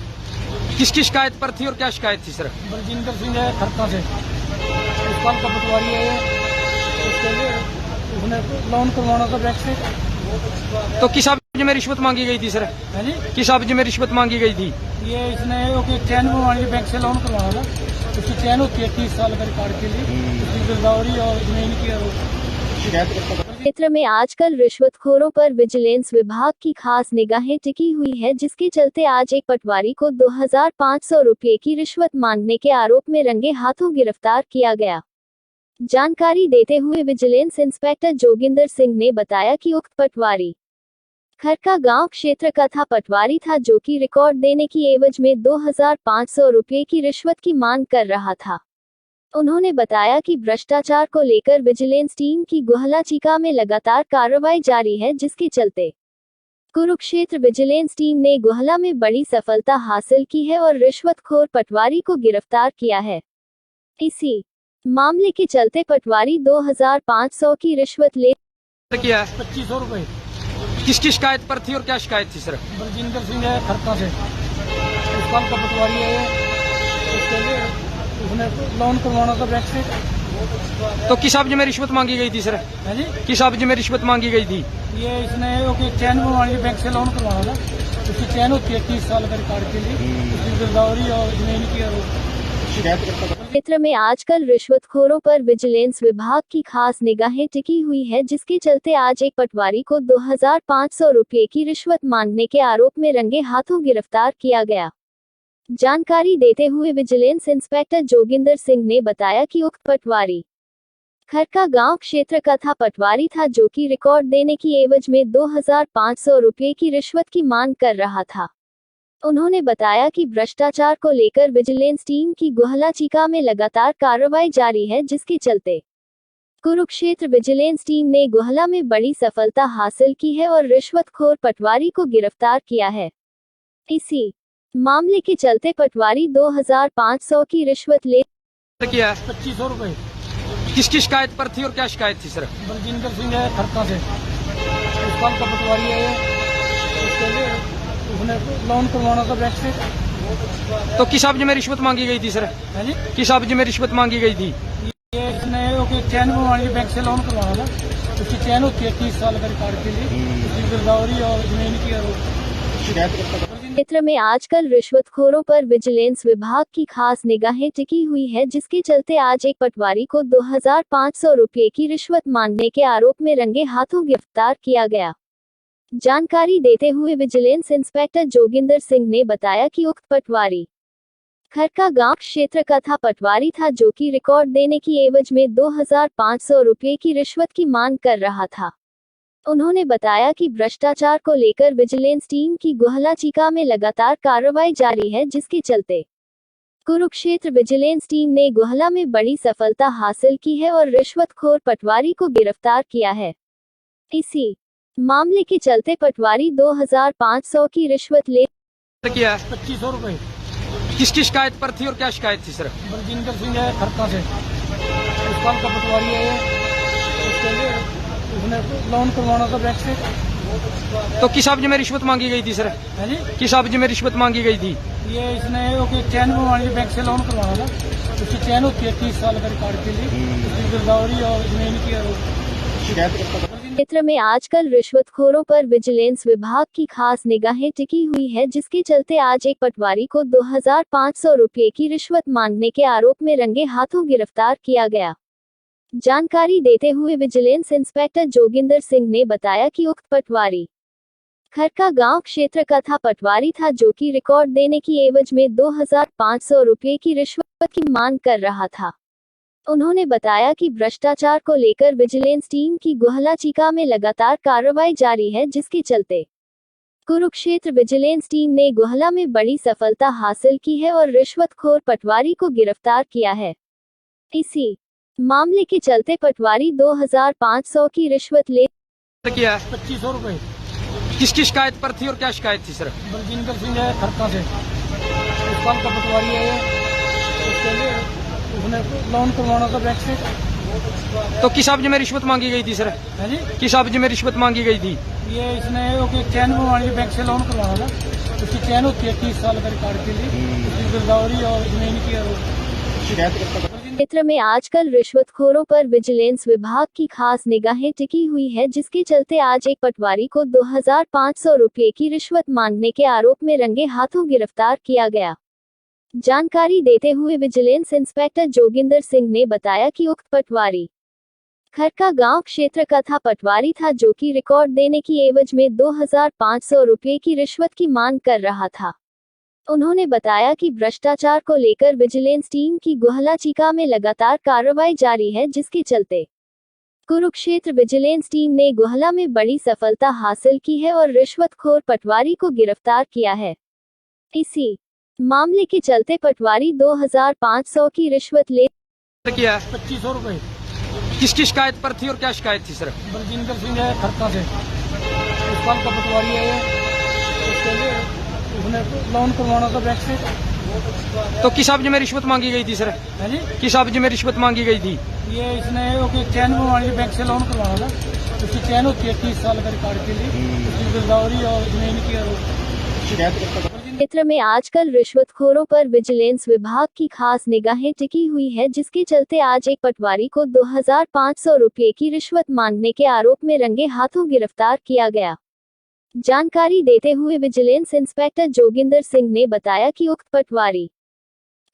किसकी शिकायत पर थी और क्या शिकायत थी सर? बलजिंदर सिंह है खरका से, इस साल का पटवारी है ये। उसके लिए उसने लोन करवाना था बैंक से। तो किस एवज में रिश्वत मांगी गई थी सर? है जी, किस एवज में रिश्वत मांगी गई थी? ये इसने ओके चैन बनवानी थी, बैंक से लोन करवाना था। उसकी चैन होती है 30 साल का रिकॉर्ड के लिए, उसकी गिरदावरी और जमीन की और क्षेत्र में आजकल रिश्वतखोरों पर विजिलेंस विभाग की खास निगाहें टिकी हुई है, जिसके चलते आज एक पटवारी को 2500 रुपये की रिश्वत मांगने के आरोप में रंगे हाथों गिरफ्तार किया गया। जानकारी देते हुए विजिलेंस इंस्पेक्टर जोगिंदर सिंह ने बताया कि उक्त पटवारी खरका गांव क्षेत्र का था पटवारी था, जो कि रिकॉर्ड देने की एवज में 2500 रुपये की रिश्वत की मांग कर रहा था। उन्होंने बताया कि भ्रष्टाचार को लेकर विजिलेंस टीम की गुहला चीका में लगातार कार्रवाई जारी है, जिसके चलते कुरुक्षेत्र विजिलेंस टीम ने गुहला में बड़ी सफलता हासिल की है और रिश्वतखोर पटवारी को गिरफ्तार किया है। इसी मामले के चलते पटवारी 2500 की रिश्वत ले किया 2500 रुपए। किसकी शिकायत पर थी और क्या शिकायत थी सर? बलजिंदर सिंह है खरका से, इस साल का पटवारी है ये। उसके लिए उसने लोन करवाना था बैंक से। तो किस एवज में रिश्वत मांगी गई थी सर? है जी, किस एवज में रिश्वत मांगी गई थी? ये इसने ओके चैन बनवानी थी, बैंक से लोन करवाना था। उसकी चैन होती है 30 साल का रिकॉर्ड के लिए, उसकी गिरदावरी और जमीन की और क्षेत्र में आजकल रिश्वतखोरों पर विजिलेंस विभाग की खास निगाहें टिकी हुई है, जिसके चलते आज एक पटवारी को 2500 रुपये की रिश्वत मांगने के आरोप में रंगे हाथों गिरफ्तार किया गया। जानकारी देते हुए विजिलेंस इंस्पेक्टर जोगिंदर सिंह ने बताया कि उक्त पटवारी खरका गांव क्षेत्र का था पटवारी था, जो कि रिकॉर्ड देने की एवज में 2500 रुपये की रिश्वत की मांग कर रहा था। उन्होंने बताया कि भ्रष्टाचार को लेकर विजिलेंस टीम की गुहला चीका में लगातार कार्रवाई जारी है, जिसके चलते कुरुक्षेत्र विजिलेंस टीम ने गुहला में बड़ी सफलता हासिल की है और रिश्वतखोर पटवारी को गिरफ्तार किया है। इसी मामले के चलते पटवारी 2500 की रिश्वत ले किया 2500 रुपए। किसकी शिकायत पर थी और क्या शिकायत थी सर? बलजिंदर सिंह है खरका से, इस साल का पटवारी है ये। उसके लिए उसने लोन करवाना था बैंक से। तो किस एवज में रिश्वत मांगी गई थी सर? है जी, किस एवज में रिश्वत मांगी गई थी? ये इसने ओके चैन बनवानी थी, बैंक से लोन करवाना था। उसकी चैन होती है 30 साल का रिकॉर्ड के लिए, उसकी गिरदावरी और जमीन की और क्षेत्र में आजकल रिश्वतखोरों पर विजिलेंस विभाग की खास निगाहें टिकी हुई है, जिसके चलते आज एक पटवारी को 2500 रुपये की रिश्वत मांगने के आरोप में रंगे हाथों गिरफ्तार किया गया। जानकारी देते हुए विजिलेंस इंस्पेक्टर जोगिंदर सिंह ने बताया कि उक्त पटवारी खरका गांव क्षेत्र का था पटवारी था, जो कि रिकॉर्ड देने की एवज में 2500 रुपये की रिश्वत की मांग कर रहा था। उन्होंने बताया कि भ्रष्टाचार को लेकर विजिलेंस टीम की गुहला चीका में लगातार कार्रवाई जारी है, जिसके चलते कुरुक्षेत्र विजिलेंस टीम ने गुहला में बड़ी सफलता हासिल की है और रिश्वतखोर पटवारी को गिरफ्तार किया है। इसी मामले के चलते पटवारी 2500 की रिश्वत ले किया 2500 रुपए। किसकी शिकायत पर थी और क्या शिकायत थी सर? बलजिंदर सिंह है खरका से, इस साल का पटवारी है ये। उसके लिए उसने लोन करवाना था बैंक से। तो किस एवज में रिश्वत मांगी गई थी सर? है जी, किस एवज में रिश्वत मांगी गई थी? ये इसने ओके चैन बनवानी थी, बैंक से लोन करवाना था। उसकी चैन होती है 30 साल का रिकॉर्ड के लिए, उसकी गिरदावरी और जमीन की और क्षेत्र में आजकल रिश्वतखोरों पर विजिलेंस विभाग की खास निगाहें टिकी हुई है, जिसके चलते आज एक पटवारी को 2500 रुपये की रिश्वत मांगने के आरोप में रंगे हाथों गिरफ्तार किया गया। जानकारी देते हुए विजिलेंस इंस्पेक्टर जोगिंदर सिंह ने बताया कि उक्त पटवारी खरका गांव क्षेत्र का था पटवारी था, जो कि रिकॉर्ड देने की एवज में 2500 रुपये की रिश्वत की मांग कर रहा था। उन्होंने बताया कि भ्रष्टाचार को लेकर विजिलेंस टीम की गुहला चीका में लगातार कार्रवाई जारी है, जिसके चलते कुरुक्षेत्र विजिलेंस टीम ने गुहला में बड़ी सफलता हासिल की है और रिश्वतखोर पटवारी को गिरफ्तार किया है। इसी मामले के चलते पटवारी 2500 की रिश्वत ले किया है 2500 रुपए। किसकी शिकायत पर थी और क्या शिकायत थी सर? बलजिंदर सिंह है खरका से, इस साल का पटवारी है ये। उसके लिए उसने लोन करवाना था बैंक से। तो किस अवधि में रिश्वत मांगी गई थी सर? है जी, किस अवधि में रिश्वत मांगी गई थी? ये इसने चैन बनवानी थी, बैंक से लोन करवाना था। उसकी चैन होती है 30 साल का रिकॉर्ड के लिए, उसकी गिरदावरी और जमीन की क्षेत्र में आजकल रिश्वतखोरों पर विजिलेंस विभाग की खास निगाहें टिकी हुई है, जिसके चलते आज एक पटवारी को 2500 रुपये की रिश्वत मांगने के आरोप में रंगे हाथों गिरफ्तार किया गया। जानकारी देते हुए विजिलेंस इंस्पेक्टर जोगिंदर सिंह ने बताया कि उक्त पटवारी खरका गांव क्षेत्र का था पटवारी था, जो कि रिकॉर्ड देने की एवज में 2500 रुपये की रिश्वत की मांग कर रहा था। उन्होंने बताया कि भ्रष्टाचार को लेकर विजिलेंस टीम की गुहला चीका में लगातार कार्रवाई जारी है, जिसके चलते कुरुक्षेत्र विजिलेंस टीम ने गुहला में बड़ी सफलता हासिल की है और रिश्वतखोर पटवारी को गिरफ्तार किया है। इसी मामले के चलते पटवारी 2500 की रिश्वत ले किया है 2500 रुपए। किसकी शिकायत पर थी और क्या शिकायत थी सर? बलजिंदर सिंह है खरका से, इस साल का पटवारी है ये। उसके लिए उसने लोन करवाना था बैंक से। तो किस अवधि में रिश्वत मांगी गई थी सर? है जी, किस अवधि में रिश्वत मांगी गई थी? ये इसने चैन बनवानी थी, बैंक से लोन करवाना था। उसकी चैन होती है 30 साल का रिकॉर्ड के लिए, उसकी गिरदावरी और जमीन की क्षेत्र में आजकल रिश्वतखोरों पर विजिलेंस विभाग की खास निगाहें टिकी हुई है, जिसके चलते आज एक पटवारी को 2500 रुपये की रिश्वत मांगने के आरोप में रंगे हाथों गिरफ्तार किया गया। जानकारी देते हुए विजिलेंस इंस्पेक्टर जोगिंदर सिंह ने बताया कि उक्त पटवारी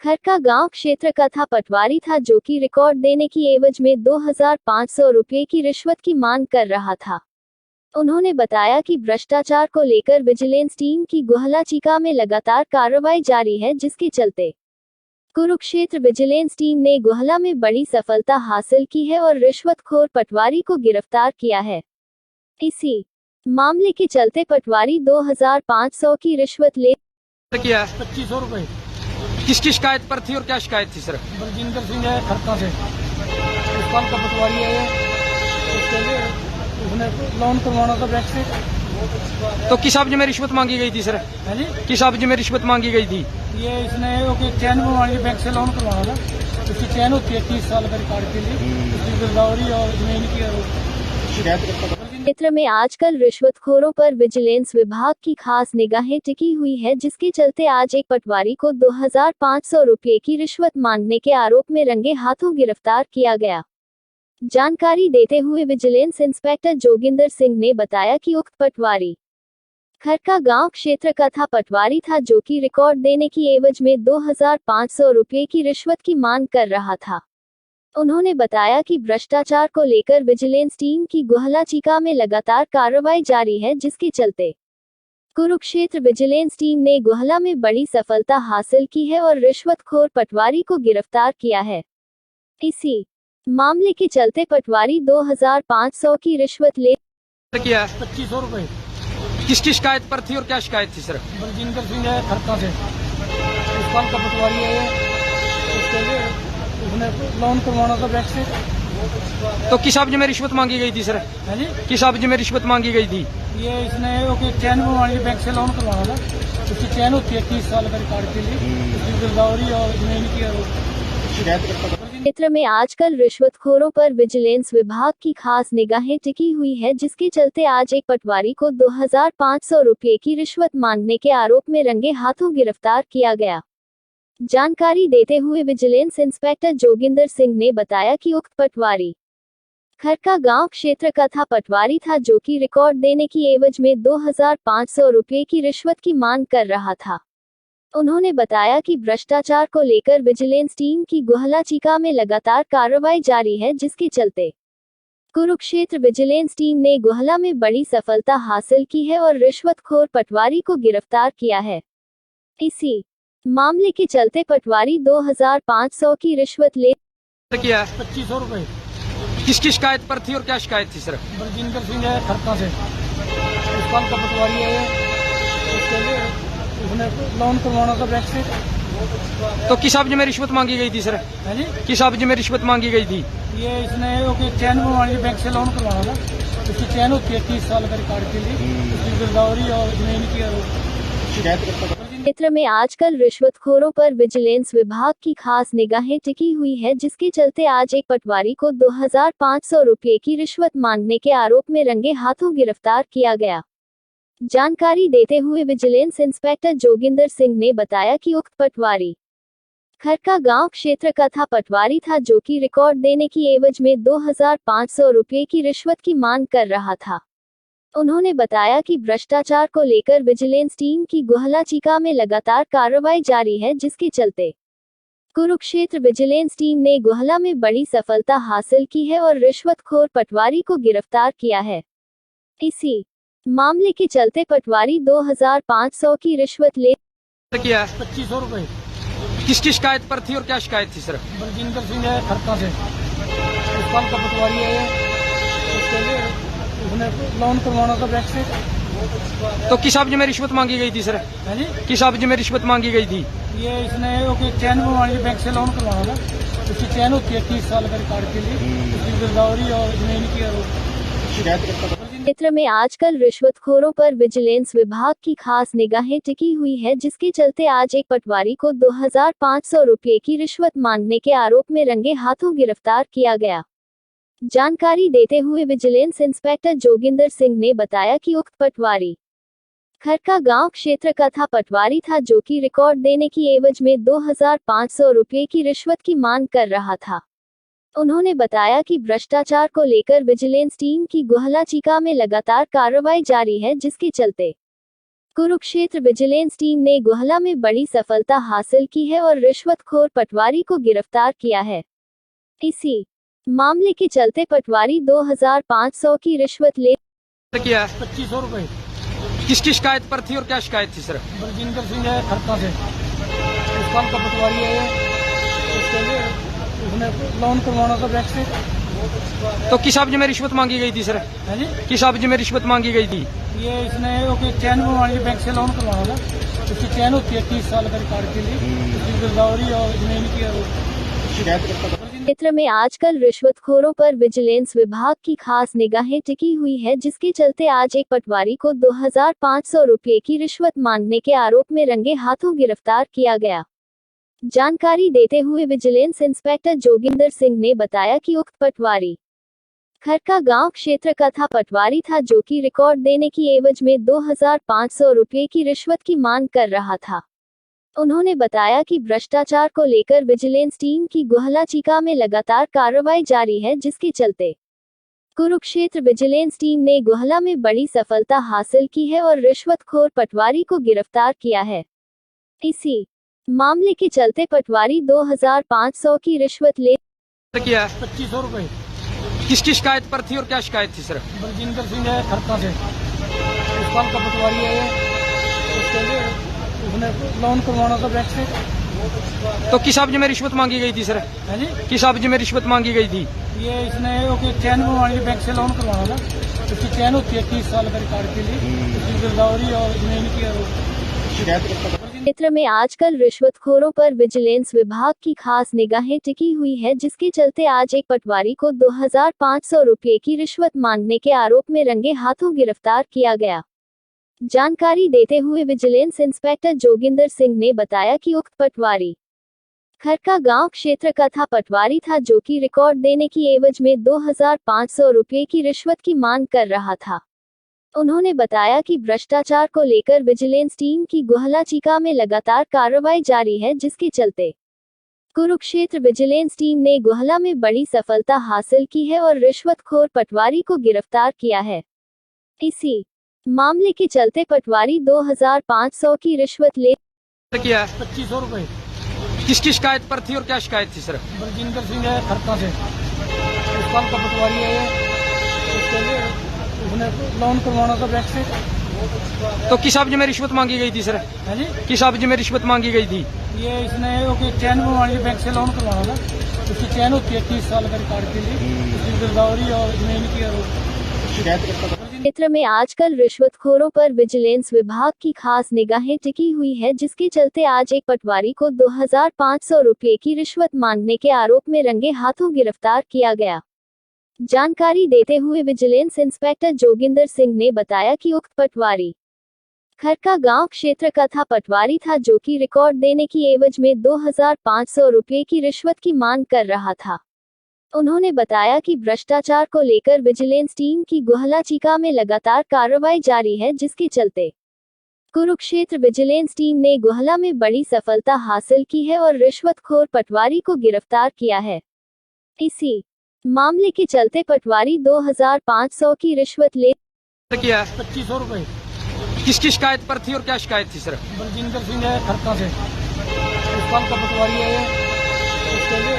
खरका गांव क्षेत्र का था पटवारी था, जो कि रिकॉर्ड देने की एवज में 2500 रुपये की रिश्वत की मांग कर रहा था। उन्होंने बताया कि भ्रष्टाचार को लेकर विजिलेंस टीम की गुहला चीका में लगातार कार्रवाई जारी है, जिसके चलते कुरुक्षेत्र विजिलेंस टीम ने गुहला में बड़ी सफलता हासिल की है और रिश्वतखोर पटवारी को गिरफ्तार किया है। इसी मामले के चलते पटवारी 2500 की रिश्वत ले किया है 2500 रुपए। किसकी शिकायत पर थी और क्या शिकायत थी सर? बलजिंदर सिंह है खरका से, इस साल का पटवारी है ये। उसके लिए उसने लोन करवाना था बैंक से। तो किस अवधि में रिश्वत मांगी गई थी सर? है जी, किस अवधि में रिश्वत मांगी गई थी? ये इसने चैन बनवानी थी, बैंक से लोन करवाना था। उसकी चैन होती है 30 साल का रिकॉर्ड के लिए, उसकी गिरदावरी और जमीन की क्षेत्र में आजकल रिश्वतखोरों पर विजिलेंस विभाग की खास निगाहें टिकी हुई है, जिसके चलते आज एक पटवारी को 2500 रुपये की रिश्वत मांगने के आरोप में रंगे हाथों गिरफ्तार किया गया। जानकारी देते हुए विजिलेंस इंस्पेक्टर जोगिंदर सिंह ने बताया कि उक्त पटवारी खरका गांव क्षेत्र का था पटवारी था, जो कि रिकॉर्ड देने की एवज में 2500 रुपये की रिश्वत की मांग कर रहा था। उन्होंने बताया कि भ्रष्टाचार को लेकर विजिलेंस टीम की गुहला चीका में लगातार कार्रवाई जारी है, जिसके चलते कुरुक्षेत्र विजिलेंस टीम ने गुहला में बड़ी सफलता हासिल की है और रिश्वतखोर पटवारी को गिरफ्तार किया है। इसी मामले के चलते पटवारी 2500 की रिश्वत ले किया है 2500 रुपए। किसकी शिकायत पर थी और क्या शिकायत थी सर? बलजिंदर सिंह है खरका से, इस साल का पटवारी है ये। उसके लिए उसने लोन करवाना था बैंक से। तो किस अवधि में रिश्वत मांगी गई थी सर? है जी, किस अवधि में रिश्वत मांगी गई थी? ये इसने चैन बनवानी थी, बैंक से लोन करवाना था। उसकी चैन होती है 30 साल का रिकॉर्ड के लिए, उसकी गिरदावरी और जमीन की क्षेत्र में आजकल रिश्वतखोरों पर विजिलेंस विभाग की खास निगाहें टिकी हुई है, जिसके चलते आज एक पटवारी को 2500 रुपये की रिश्वत मांगने के आरोप में रंगे हाथों गिरफ्तार किया गया। जानकारी देते हुए विजिलेंस इंस्पेक्टर जोगिंदर सिंह ने बताया कि उक्त पटवारी खरका गांव क्षेत्र का था पटवारी था, जो कि रिकॉर्ड देने की एवज में 2500 रुपये की रिश्वत की मांग कर रहा था। उन्होंने बताया कि भ्रष्टाचार को लेकर विजिलेंस टीम की गुहला चीका में लगातार कार्रवाई जारी है, जिसके चलते कुरुक्षेत्र विजिलेंस टीम ने गुहला में बड़ी सफलता हासिल की है और रिश्वतखोर पटवारी को गिरफ्तार किया है। इसी मामले के चलते पटवारी 2500 की रिश्वत ले सर किया 2500 रुपए। किसकी शिकायत पर थी और क्या शिकायत थी सर? बलजिंदर सिंह है खरका से, इस्पाल का पटवारी है ये। उसके लिए उसने लोन करवाना था बैंक से। तो किस अवधि में रिश्वत मांगी गई थी सर? है जी, किस अवधि में रिश्वत मांगी गई थी? ये इसने ओके चैन बनवानी थी, बैंक से लोन करवाना था। उसकी चैन होती है 30 साल का रिकॉर्ड के लिए, उसकी गिरदावरी और जमीन की शिकायत। क्षेत्र में आजकल रिश्वतखोरों पर विजिलेंस विभाग की खास निगाहें टिकी हुई है, जिसके चलते आज एक पटवारी को 2500 रुपये की रिश्वत मांगने के आरोप में रंगे हाथों गिरफ्तार किया गया। जानकारी देते हुए विजिलेंस इंस्पेक्टर जोगिंदर सिंह ने बताया कि उक्त पटवारी खरका गांव क्षेत्र का था पटवारी था, जो कि रिकॉर्ड देने की एवज में 2500 रुपये की रिश्वत की मांग कर रहा था। उन्होंने बताया कि भ्रष्टाचार को लेकर विजिलेंस टीम की गुहला चीका में लगातार कार्रवाई जारी है, जिसके चलते कुरुक्षेत्र विजिलेंस टीम ने गुहला में बड़ी सफलता हासिल की है और रिश्वतखोर पटवारी को गिरफ्तार किया है। इसी मामले के चलते पटवारी 2500 की रिश्वत ले किया 2500 रुपए। किसकी शिकायत पर थी और क्या शिकायत थी सर? बलजिंदर सिंह है खरका से, इस्पाल का पटवारी है ये। उसके लिए उसने लोन करवाना था बैंक से। तो किस अवधि में रिश्वत मांगी गई थी सर? है जी, किस अवधि में रिश्वत मांगी गई थी? ये इसने ओके चैन बनवानी थी, बैंक से लोन करवाना था। उसकी चैन होती है 30 साल का रिकॉर्ड के लिए, उसकी गिरदावरी और जमीन की शिकायत। क्षेत्र में आजकल रिश्वतखोरों पर विजिलेंस विभाग की खास निगाहें टिकी हुई है, जिसके चलते आज एक पटवारी को 2500 रुपये की रिश्वत मांगने के आरोप में रंगे हाथों गिरफ्तार किया गया। जानकारी देते हुए विजिलेंस इंस्पेक्टर जोगिंदर सिंह ने बताया कि उक्त पटवारी खरका गांव क्षेत्र का था पटवारी था, जो कि रिकॉर्ड देने की एवज में 2500 रुपये की रिश्वत की मांग कर रहा था। उन्होंने बताया कि भ्रष्टाचार को लेकर विजिलेंस टीम की गुहला चीका में लगातार कार्रवाई जारी है, जिसके चलते कुरुक्षेत्र विजिलेंस टीम ने गुहला में बड़ी सफलता हासिल की है और रिश्वतखोर पटवारी को गिरफ्तार किया है। इसी मामले के चलते पटवारी 2500 की रिश्वत ले किया 2500 रुपए। किसकी शिकायत पर थी और क्या शिकायत थी सर? बलजिंदर सिंह है खरका से, इस्पाल का पटवारी है ये। उसके लिए उसने लोन करवाना था बैंक से। तो किस अवधि में रिश्वत मांगी गई थी सर? है जी, किस अवधि में रिश्वत मांगी गई थी? ये इसने ओके चैन बनवानी थी, बैंक से लोन करवाना था। उसकी चैन होती है 30 साल का रिकॉर्ड के लिए, उसकी गिरदावरी और जमीन की शिकायत। क्षेत्र में आजकल रिश्वतखोरों पर विजिलेंस विभाग की खास निगाहें टिकी हुई है, जिसके चलते आज एक पटवारी को 2500 रुपये की रिश्वत मांगने के आरोप में रंगे हाथों गिरफ्तार किया गया। जानकारी देते हुए विजिलेंस इंस्पेक्टर जोगिंदर सिंह ने बताया कि उक्त पटवारी खरका गांव क्षेत्र का था पटवारी था, जो कि रिकॉर्ड देने की एवज में 2500 रुपये की रिश्वत की मांग कर रहा था। उन्होंने बताया कि भ्रष्टाचार को लेकर विजिलेंस टीम की गुहला चीका में लगातार कार्रवाई जारी है, जिसके चलते कुरुक्षेत्र विजिलेंस टीम ने गुहला में बड़ी सफलता हासिल की है और रिश्वतखोर पटवारी को गिरफ्तार किया है। इसी मामले के चलते पटवारी 2500 की रिश्वत ले किया 2500 रुपए। किसकी शिकायत पर थी और क्या शिकायत थी सर? बलजिंदर सिंह है खरका से, इस्पाल का पटवारी है ये। उसके लिए उसने लोन करवाना था बैंक से। तो किस अवधि में रिश्वत मांगी गई थी सर? है जी, किस अवधि में रिश्वत मांगी गई थी? ये इसने ओके चैन बनवानी थी, बैंक से लोन करवाना था। उसकी चैन होती है 30 साल का रिकॉर्ड के लिए, उसकी गिरदावरी और जमीन की शिकायत। क्षेत्र में आजकल रिश्वतखोरों पर विजिलेंस विभाग की खास निगाहें टिकी हुई है, जिसके चलते आज एक पटवारी को 2500 रुपये की रिश्वत मांगने के आरोप में रंगे हाथों गिरफ्तार किया गया। जानकारी देते हुए विजिलेंस इंस्पेक्टर जोगिंदर सिंह ने बताया कि उक्त पटवारी खरका गांव क्षेत्र का था पटवारी था, जो कि रिकॉर्ड देने की एवज में 2500 रुपये की रिश्वत की मांग कर रहा था। उन्होंने बताया कि भ्रष्टाचार को लेकर विजिलेंस टीम की गुहला चीका में लगातार कार्रवाई जारी है, जिसके चलते कुरुक्षेत्र विजिलेंस टीम ने गुहला में बड़ी सफलता हासिल की है और रिश्वतखोर पटवारी को गिरफ्तार किया है। इसी मामले के चलते पटवारी 2500 की रिश्वत ले किया 2500 रुपए। किसकी शिकायत पर थी और क्या शिकायत थी सर? बलजिंदर सिंह है खरका से, इस्पाल का पटवारी है ये। उसके लिए उसने लोन करवाना था बैंक से। तो किस अवधि में रिश्वत मांगी गई थी सर? है जी, किस अवधि में रिश्वत मांगी गई थी? ये इसने ओके चैन बनवानी थी, बैंक से लोन करवाना था। उसकी चैन होती है 30 साल का रिकॉर्ड के लिए, उसकी गिरदावरी और जमीन की और क्षेत्र में आजकल रिश्वतखोरों पर विजिलेंस विभाग की खास निगाहें टिकी हुई है, जिसके चलते आज एक पटवारी को 2500 रुपये की रिश्वत मांगने के आरोप में रंगे हाथों गिरफ्तार किया गया। जानकारी देते हुए विजिलेंस इंस्पेक्टर जोगिंदर सिंह ने बताया कि उक्त पटवारी खरका गांव क्षेत्र का पटवारी था, जो कि रिकॉर्ड देने की एवज में 2500 रुपये की रिश्वत की मांग कर रहा था। उन्होंने बताया कि भ्रष्टाचार को लेकर विजिलेंस टीम की गुहला चीका में लगातार कार्रवाई जारी है, जिसके चलते कुरुक्षेत्र विजिलेंस टीम ने गुहला में बड़ी सफलता हासिल की है और रिश्वतखोर पटवारी को गिरफ्तार किया है। इसी मामले के चलते पटवारी 2500 की रिश्वत ले किया 2500 रुपये। किसकी शिकायत पर थी और क्या शिकायत थी सर? बलजिंदर सिंह है खरका से, इस साल का पटवारी है ये। उसके लिए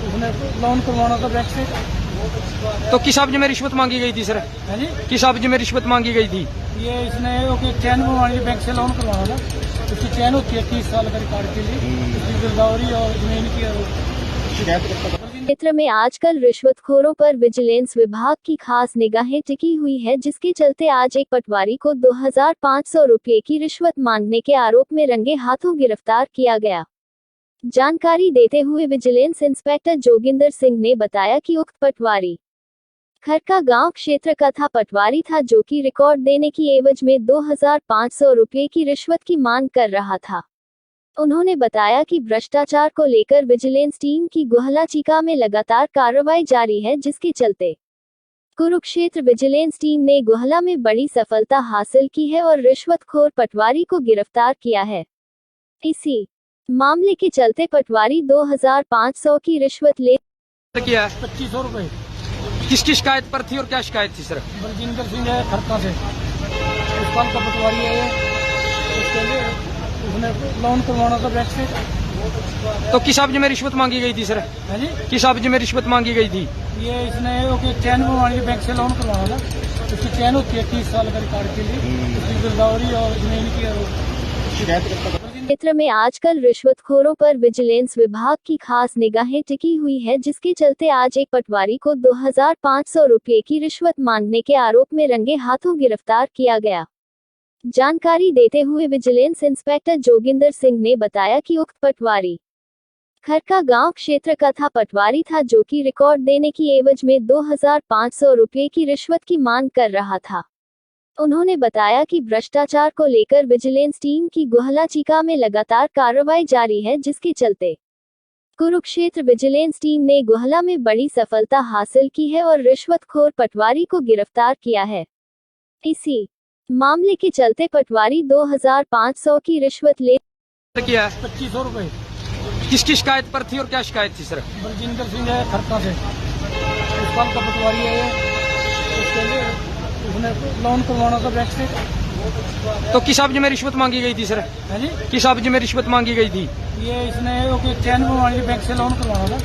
उसने लोन करवाना था बैंक से। तो किस अवधि में रिश्वत मांगी गई थी सर? है जी, किस अवधि में रिश्वत मांगी गई थी? ये इसने चैन बनवानी थी, बैंक से लोन करवाना था। उसकी चैन होती है 30 साल का रिकॉर्ड के लिए, उसकी गिरदावरी और जमीन की और क्षेत्र में आजकल रिश्वतखोरों पर विजिलेंस विभाग की खास निगाहें टिकी हुई है, जिसके चलते आज एक पटवारी को 2500 रुपये की रिश्वत मांगने के आरोप में रंगे हाथों गिरफ्तार किया गया। जानकारी देते हुए विजिलेंस इंस्पेक्टर जोगिंदर सिंह ने बताया कि उक्त पटवारी खरका गांव क्षेत्र का पटवारी था, जो कि रिकॉर्ड देने की एवज में 2500 रुपये की रिश्वत की मांग कर रहा था। उन्होंने बताया कि भ्रष्टाचार को लेकर विजिलेंस टीम की गुहला चीका में लगातार कार्रवाई जारी है, जिसके चलते कुरुक्षेत्र विजिलेंस टीम ने गुहला में बड़ी सफलता हासिल की है और रिश्वतखोर पटवारी को गिरफ्तार किया है। इसी मामले के चलते पटवारी 2500 की रिश्वत ले किया 2500 रुपये। किसकी शिकायत पर थी और क्या शिकायत थी सर? बलजिंदर सिंह है खरका से, इस साल का पटवारी है ये। उसके लिए उसने लोन करवाना था बैंक से। तो किस अवधि में रिश्वत मांगी गई थी सर? है जी, किस अवधि में रिश्वत मांगी गई थी? ये इसने चैन बनवानी थी, बैंक से लोन करवाना था। उसकी चैन होती है 30 साल का रिकॉर्ड के लिए, उसकी गिरदावरी और जमीन की और क्षेत्र में आजकल रिश्वतखोरों पर विजिलेंस विभाग की खास निगाहें टिकी हुई है, जिसके चलते आज एक पटवारी को 2500 रुपये की रिश्वत मांगने के आरोप में रंगे हाथों गिरफ्तार किया गया। जानकारी देते हुए विजिलेंस इंस्पेक्टर जोगिंदर सिंह ने बताया कि उक्त पटवारी खरका गांव क्षेत्र का पटवारी था, जो कि रिकॉर्ड देने की एवज में 2500 रुपये की रिश्वत की मांग कर रहा था। उन्होंने बताया कि भ्रष्टाचार को लेकर विजिलेंस टीम की गुहला चीका में लगातार कार्रवाई जारी है, जिसके चलते कुरुक्षेत्र विजिलेंस टीम ने गुहला में बड़ी सफलता हासिल की है और रिश्वतखोर पटवारी को गिरफ्तार किया है। इसी मामले के चलते पटवारी 2500 की रिश्वत ले किया 2500 रुपये। किसकी शिकायत पर थी और क्या शिकायत थी सर? बलजिंदर सिंह है खरका से, इस साल का पटवारी है ये। उसके लिए उसने लोन करवाना था बैंक से। तो किस अवधि में रिश्वत मांगी गई थी सर? है जी, किस अवधि में रिश्वत मांगी गई थी? ये इसने चैन बनवानी थी, बैंक से लोन करवाना था।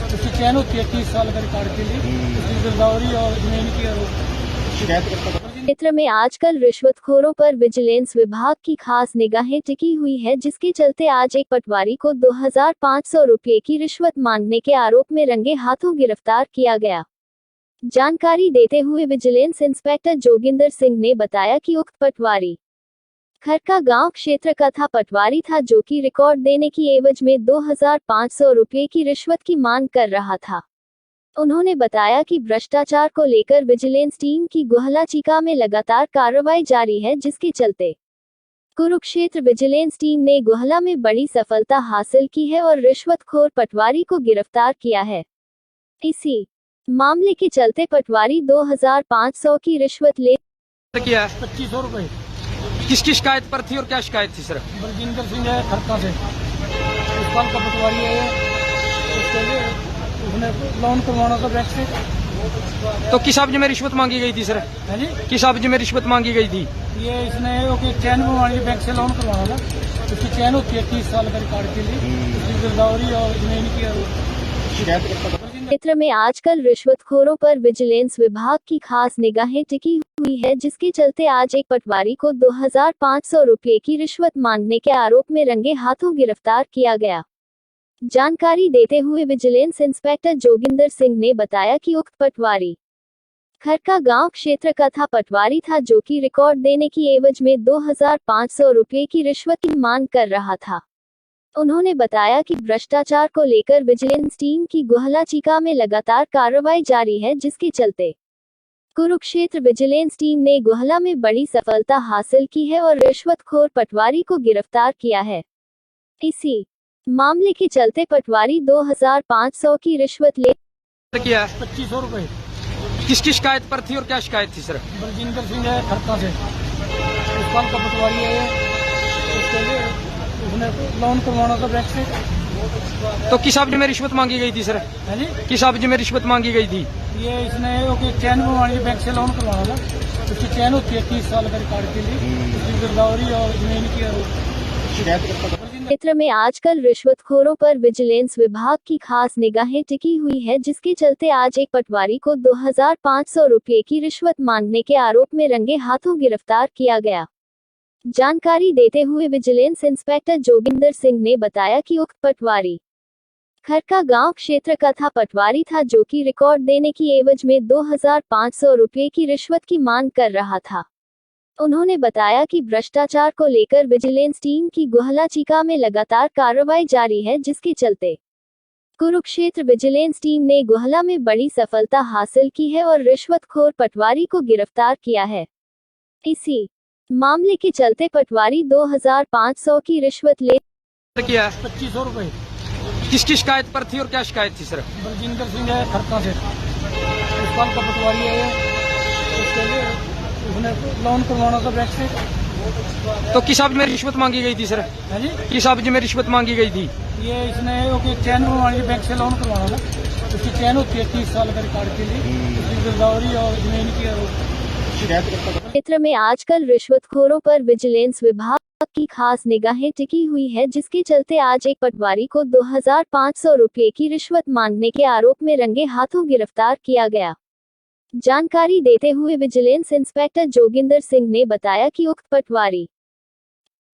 उसकी चैन होती है 30 साल का रिकॉर्ड के लिए, उसकी गिरदावरी और जमीन की और क्षेत्र में आजकल रिश्वतखोरों पर विजिलेंस विभाग की खास निगाहें टिकी हुई है, जिसके चलते आज एक पटवारी को 2500 रुपये की रिश्वत मांगने के आरोप में रंगे हाथों गिरफ्तार किया गया। जानकारी देते हुए विजिलेंस इंस्पेक्टर जोगिंदर सिंह ने बताया कि उक्त पटवारी खरका गांव क्षेत्र का पटवारी था, जो कि रिकॉर्ड देने की एवज में 2500 रुपये की रिश्वत की मांग कर रहा था। उन्होंने बताया कि भ्रष्टाचार को लेकर विजिलेंस टीम की गुहला चीका में लगातार कार्रवाई जारी है, जिसके चलते कुरुक्षेत्र विजिलेंस टीम ने गुहला में बड़ी सफलता हासिल की है और रिश्वतखोर पटवारी को गिरफ्तार किया है। इसी मामले के चलते पटवारी 2500 की रिश्वत ले किया 2500 रुपये। किसकी शिकायत पर थी और क्या शिकायत थी सर? बलजिंदर सिंह है खरका से, इस साल का पटवारी है ये। उसके लिए उसने लोन करवाना था बैंक से। तो किस अवधि में रिश्वत मांगी गई थी सर? है जी, किस अवधि में रिश्वत मांगी गई थी? ये इसने चैन बनवानी थी, बैंक से लोन करवाना था। उसकी चैन होती है 30 साल का रिकॉर्ड के लिए, उसकी गिरदावरी और जमीन की और क्षेत्र में आजकल रिश्वतखोरों पर विजिलेंस विभाग की खास निगाहें टिकी हुई है, जिसके चलते आज एक पटवारी को 2500 रुपये की रिश्वत मांगने के आरोप में रंगे हाथों गिरफ्तार किया गया। जानकारी देते हुए विजिलेंस इंस्पेक्टर जोगिंदर सिंह ने बताया कि उक्त पटवारी खरका गांव क्षेत्र का था। पटवारी था जो कि रिकॉर्ड देने की एवज में 2500 रुपये की रिश्वत की मांग कर रहा था। उन्होंने बताया कि भ्रष्टाचार को लेकर विजिलेंस टीम की गुहला चीका में लगातार कार्रवाई जारी है, जिसके चलते कुरुक्षेत्र विजिलेंस टीम ने गुहला में बड़ी सफलता हासिल की है और रिश्वतखोर पटवारी को गिरफ्तार किया है। इसी मामले के चलते पटवारी 2500 की रिश्वत ले किया है। 2500 रुपए। किसकी शिकायत पर थी और क्या शिकायत थी सर? बलजिंदर सिंह है खरका से, इस साल का पटवारी है ये। उसके लिए उसने लोन करवाना था बैंक से। तो किस अवधि में रिश्वत मांगी गई थी सर? है जी, किस अवधि में रिश्वत मांगी गई थी? ये इसने चैन बनवानी थी, बैंक से लोन करवाना था। उसकी चैन होती है 30 साल का रिकॉर्ड के लिए, उसकी गिरदावरी और जमीन की शिकायत। क्षेत्र में आजकल रिश्वतखोरों पर विजिलेंस विभाग की खास निगाहें टिकी हुई है, जिसके चलते आज एक पटवारी को 2500 रुपये की रिश्वत मांगने के आरोप में रंगे हाथों गिरफ्तार किया गया। जानकारी देते हुए विजिलेंस इंस्पेक्टर जोगिंदर सिंह ने बताया कि उक्त पटवारी खरका गांव क्षेत्र का था। पटवारी था जो कि रिकॉर्ड देने की एवज में 2500 रुपये की रिश्वत की मांग कर रहा था। उन्होंने बताया कि भ्रष्टाचार को लेकर विजिलेंस टीम की गुहला चीका में लगातार कार्रवाई जारी है, जिसके चलते कुरुक्षेत्र विजिलेंस टीम ने गुहला में बड़ी सफलता हासिल की है और रिश्वतखोर पटवारी को गिरफ्तार किया है। इसी मामले के चलते पटवारी 2500 की रिश्वत ले किया है। 2500 रुपए। किसकी शिकायत पर थी और क्या शिकायत थी सर? बलजिंदर सिंह है खरका से, इस साल का पटवारी है ये। उसके लिए उसने लोन करवाना था बैंक से। तो किस अवधि में रिश्वत मांगी गई थी सर? है जी, किस अवधि में रिश्वत मांगी गई थी? ये इसने चैन बनवानी थी, बैंक से लोन करवाना था। उसकी चैन होती है 30 साल का रिकॉर्ड के लिए, उसकी गिरदावरी और जमीन की शिकायत। क्षेत्र में आजकल रिश्वतखोरों पर विजिलेंस विभाग की खास निगाहें टिकी हुई है, जिसके चलते आज एक पटवारी को 2500 रुपये की रिश्वत मांगने के आरोप में रंगे हाथों गिरफ्तार किया गया। जानकारी देते हुए विजिलेंस इंस्पेक्टर जोगिंदर सिंह ने बताया कि उक्त पटवारी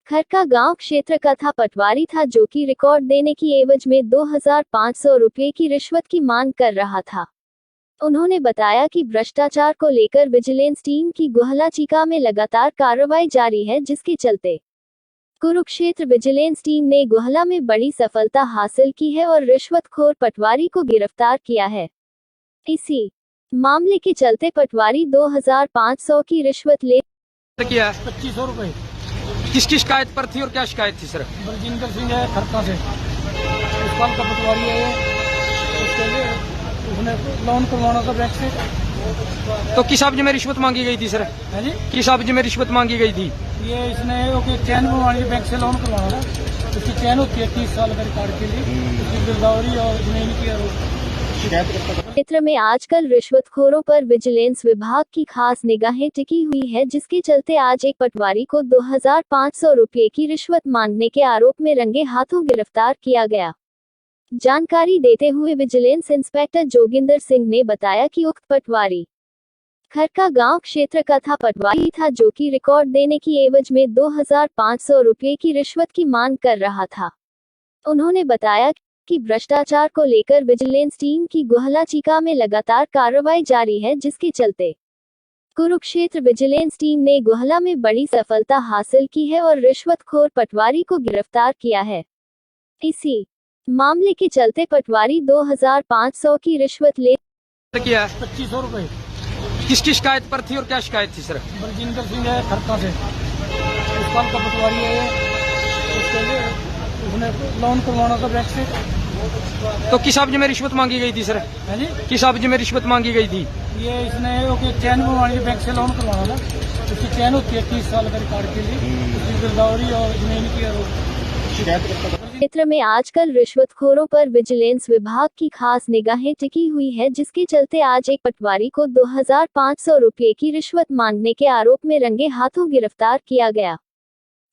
खरका गांव क्षेत्र का था। पटवारी था जो कि रिकॉर्ड देने की एवज में 2500 रुपये की रिश्वत की मांग कर रहा था। उन्होंने बताया कि भ्रष्टाचार को लेकर विजिलेंस टीम की गुहला चीका में लगातार कार्रवाई जारी है, जिसके चलते कुरुक्षेत्र विजिलेंस टीम ने गुहला में बड़ी सफलता हासिल की है और रिश्वतखोर पटवारी को गिरफ्तार किया है। इसी मामले के चलते पटवारी 2500 की रिश्वत ले किया है। 2500 रुपए। किसकी शिकायत पर थी और क्या शिकायत थी सर? बलजिंदर सिंह है खरका से, इस साल का पटवारी है ये। उसके लिए उसने लोन करवाना था बैंक से। तो किस अवधि में रिश्वत मांगी गई थी सर? है जी, किस अवधि में रिश्वत मांगी गई थी? ये इसने चैन बनवानी थी, बैंक से लोन करवाना था। उसकी चैन होती है 30 साल का रिकॉर्ड के लिए, उसकी गिरदावरी और जमीन की शिकायत। क्षेत्र में आजकल रिश्वतखोरों पर विजिलेंस विभाग की खास निगाहें टिकी हुई है, जिसके चलते आज एक पटवारी को 2500 रुपये की रिश्वत मांगने के आरोप में रंगे हाथों गिरफ्तार किया गया। जानकारी देते हुए विजिलेंस इंस्पेक्टर जोगिंदर सिंह ने बताया कि उक्त पटवारी खरका गांव क्षेत्र का था। पटवारी था जो कि रिकॉर्ड देने की एवज में 2500 रुपये की रिश्वत की मांग कर रहा था। उन्होंने बताया कि भ्रष्टाचार को लेकर विजिलेंस टीम की गुहला चीका में लगातार कार्रवाई जारी है, जिसके चलते कुरुक्षेत्र विजिलेंस टीम ने गुहला में बड़ी सफलता हासिल की है और रिश्वतखोर पटवारी को गिरफ्तार किया है। इसी मामले के चलते पटवारी 2500 की रिश्वत ले किया है। 2500 रुपए। किसकी शिकायत पर थी और क्या शिकायत थी सर? बलजिंदर सिंह है खरका से, इस साल का पटवारी है ये। उसके लिए उसने लोन करवाना था बैंक से। तो किस अवधि में रिश्वत मांगी गई थी सर? है जी, किस अवधि में रिश्वत मांगी गई थी? ये इसने चैन बनवानी थी, बैंक से लोन करवाना था। उसकी चैन होती है 30 साल का रिकॉर्ड के लिए, उसकी गिरदावरी और जमीन की शिकायत। क्षेत्र में आजकल रिश्वतखोरों पर विजिलेंस विभाग की खास निगाहें टिकी हुई है, जिसके चलते आज एक पटवारी को 2500 रुपये की रिश्वत मांगने के आरोप में रंगे हाथों गिरफ्तार किया गया।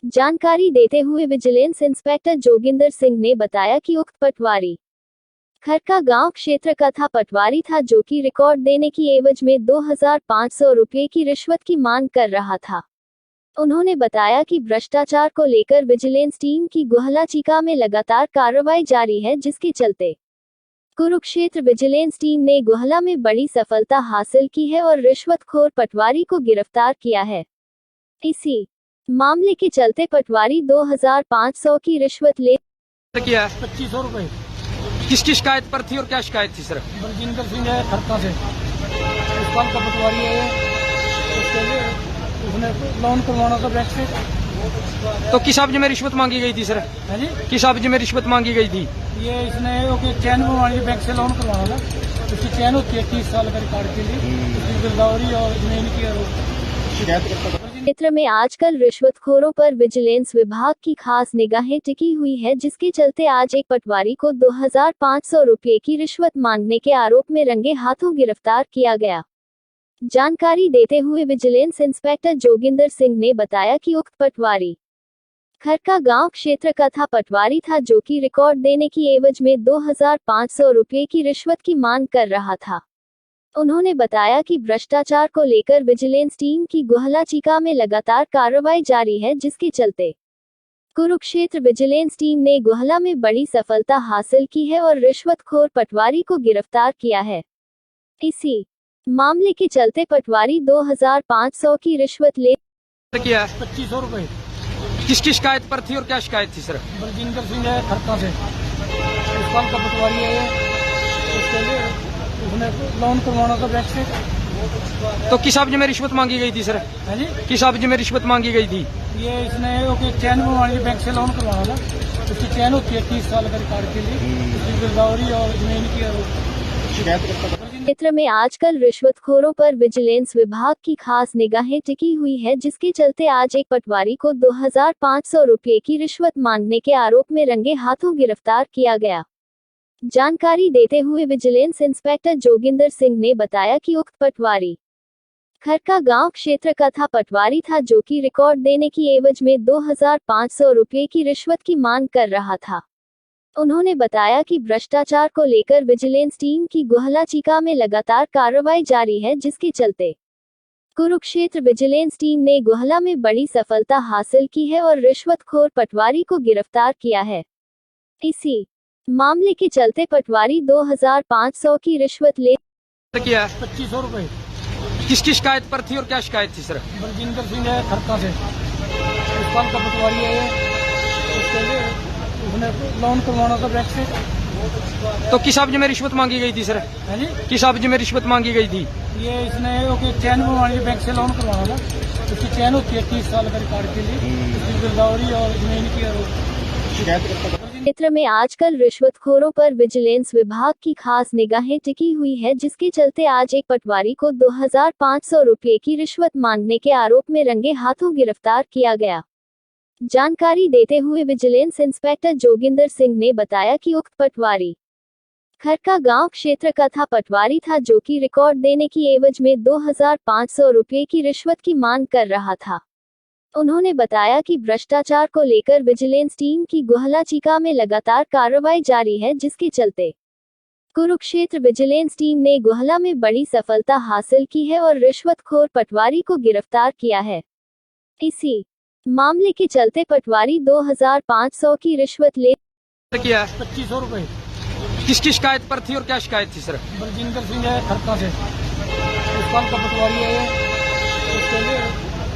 जानकारी देते हुए विजिलेंस इंस्पेक्टर जोगिंदर सिंह ने बताया कि उक्त पटवारी खरका गांव क्षेत्र का था। पटवारी था जो कि रिकॉर्ड देने की एवज में 2500 रुपये की रिश्वत की मांग कर रहा था। उन्होंने बताया कि भ्रष्टाचार को लेकर विजिलेंस टीम की गुहला चीका में लगातार कार्रवाई जारी है, जिसके चलते कुरुक्षेत्र विजिलेंस टीम ने गुहला में बड़ी सफलता हासिल की है और रिश्वतखोर पटवारी को गिरफ्तार किया है। इसी मामले के चलते पटवारी 2500 की रिश्वत ले किया 2500 रुपए। किसकी शिकायत पर थी और क्या शिकायत थी सर? बलजिंदर सिंह है खरका से, इस साल का पटवारी है ये। उसके लिए उसने लोन करवाना था बैंक से। तो किस अवधि में रिश्वत मांगी गई थी सर? है जी, किस अवधि में रिश्वत मांगी गई थी? ये इसने चैन बनवानी थी, बैंक से लोन करवाना था। उसकी चैन होती है 30 साल का रिकॉर्ड के लिए, उसकी गिरदावरी और जमीन की शिकायत। क्षेत्र में आजकल रिश्वतखोरों पर विजिलेंस विभाग की खास निगाहें टिकी हुई है, जिसके चलते आज एक पटवारी को 2500 रुपये की रिश्वत मांगने के आरोप में रंगे हाथों गिरफ्तार किया गया। जानकारी देते हुए विजिलेंस इंस्पेक्टर जोगिंदर सिंह ने बताया कि उक्त पटवारी खरका गांव क्षेत्र का था पटवारी था, जो कि रिकॉर्ड देने की एवज में 2500 रुपये की रिश्वत की मांग कर रहा था। उन्होंने बताया कि भ्रष्टाचार को लेकर विजिलेंस टीम की गुहला चीका में लगातार कार्रवाई जारी है, जिसके चलते कुरुक्षेत्र विजिलेंस टीम ने गुहला में बड़ी सफलता हासिल की है और रिश्वतखोर पटवारी को गिरफ्तार किया है। इसी मामले के चलते पटवारी 2500 की रिश्वत ले किया 2500 रुपए। किसकी शिकायत पर थी और क्या शिकायत थी सर? बलजिंदर सिंह है खरका से, इस साल का पटवारी है ये। उसके लिए उसने लोन करवाना था बैंक से। तो किस अवधि में रिश्वत मांगी गई थी सर? है जी, किस अवधि में रिश्वत मांगी गई थी? ये इसने चैन बनवानी थी, बैंक से लोन करवाना था। उसकी चैन होती है 30 साल का रिकॉर्ड के लिए, उसकी गिरदावरी और जमीन की शिकायत। क्षेत्र में आजकल रिश्वतखोरों पर विजिलेंस विभाग की खास निगाहें टिकी हुई है, जिसके चलते आज एक पटवारी को 2500 रुपये की रिश्वत मांगने के आरोप में रंगे हाथों गिरफ्तार किया गया। जानकारी देते हुए विजिलेंस इंस्पेक्टर जोगिंदर सिंह ने बताया कि उक्त पटवारी खरका गांव क्षेत्र का था पटवारी था, जो कि रिकॉर्ड देने की एवज में 2500 रुपये की रिश्वत की मांग कर रहा था। उन्होंने बताया कि भ्रष्टाचार को लेकर विजिलेंस टीम की गुहला चीका में लगातार कार्रवाई जारी है, जिसके चलते कुरुक्षेत्र विजिलेंस टीम ने गुहला में बड़ी सफलता हासिल की है और रिश्वतखोर पटवारी को गिरफ्तार किया है। इसी मामले के चलते पटवारी 2500 की रिश्वत ले किया 2500 रुपए। किसकी शिकायत पर थी और क्या शिकायत थी सर? बलजिंदर सिंह है खरका से, इस साल का पटवारी है ये। उसके लिए उसने लोन करवाना था बैंक से। तो किस अवधि में रिश्वत मांगी गई थी सर? है जी, किस अवधि में रिश्वत मांगी गई थी? ये इसने चैन बनवानी थी, बैंक से लोन करवाना था। उसकी चैन होती है 30 साल का रिकॉर्ड के लिए, उसकी गिरदावरी और जमीन की शिकायत। क्षेत्र में आजकल रिश्वतखोरों पर विजिलेंस विभाग की खास निगाहें टिकी हुई है, जिसके चलते आज एक पटवारी को 2500 रुपये की रिश्वत मांगने के आरोप में रंगे हाथों गिरफ्तार किया गया। जानकारी देते हुए विजिलेंस इंस्पेक्टर जोगिंदर सिंह ने बताया कि उक्त पटवारी खरका गांव क्षेत्र का था पटवारी था, जो कि रिकॉर्ड देने की एवज में 2500 रुपये की रिश्वत की मांग कर रहा था। उन्होंने बताया कि भ्रष्टाचार को लेकर विजिलेंस टीम की गुहला चीका में लगातार कार्रवाई जारी है, जिसके चलते कुरुक्षेत्र विजिलेंस टीम ने गुहला में बड़ी सफलता हासिल की है और रिश्वतखोर पटवारी को गिरफ्तार किया है। इसी मामले के चलते पटवारी 2500 की रिश्वत ले किया 2500 रुपए। किसकी शिकायत पर थी और क्या शिकायत थी सर? बलजिंदर सिंह है खरका से, इस साल का पटवारी है ये। उसके लिए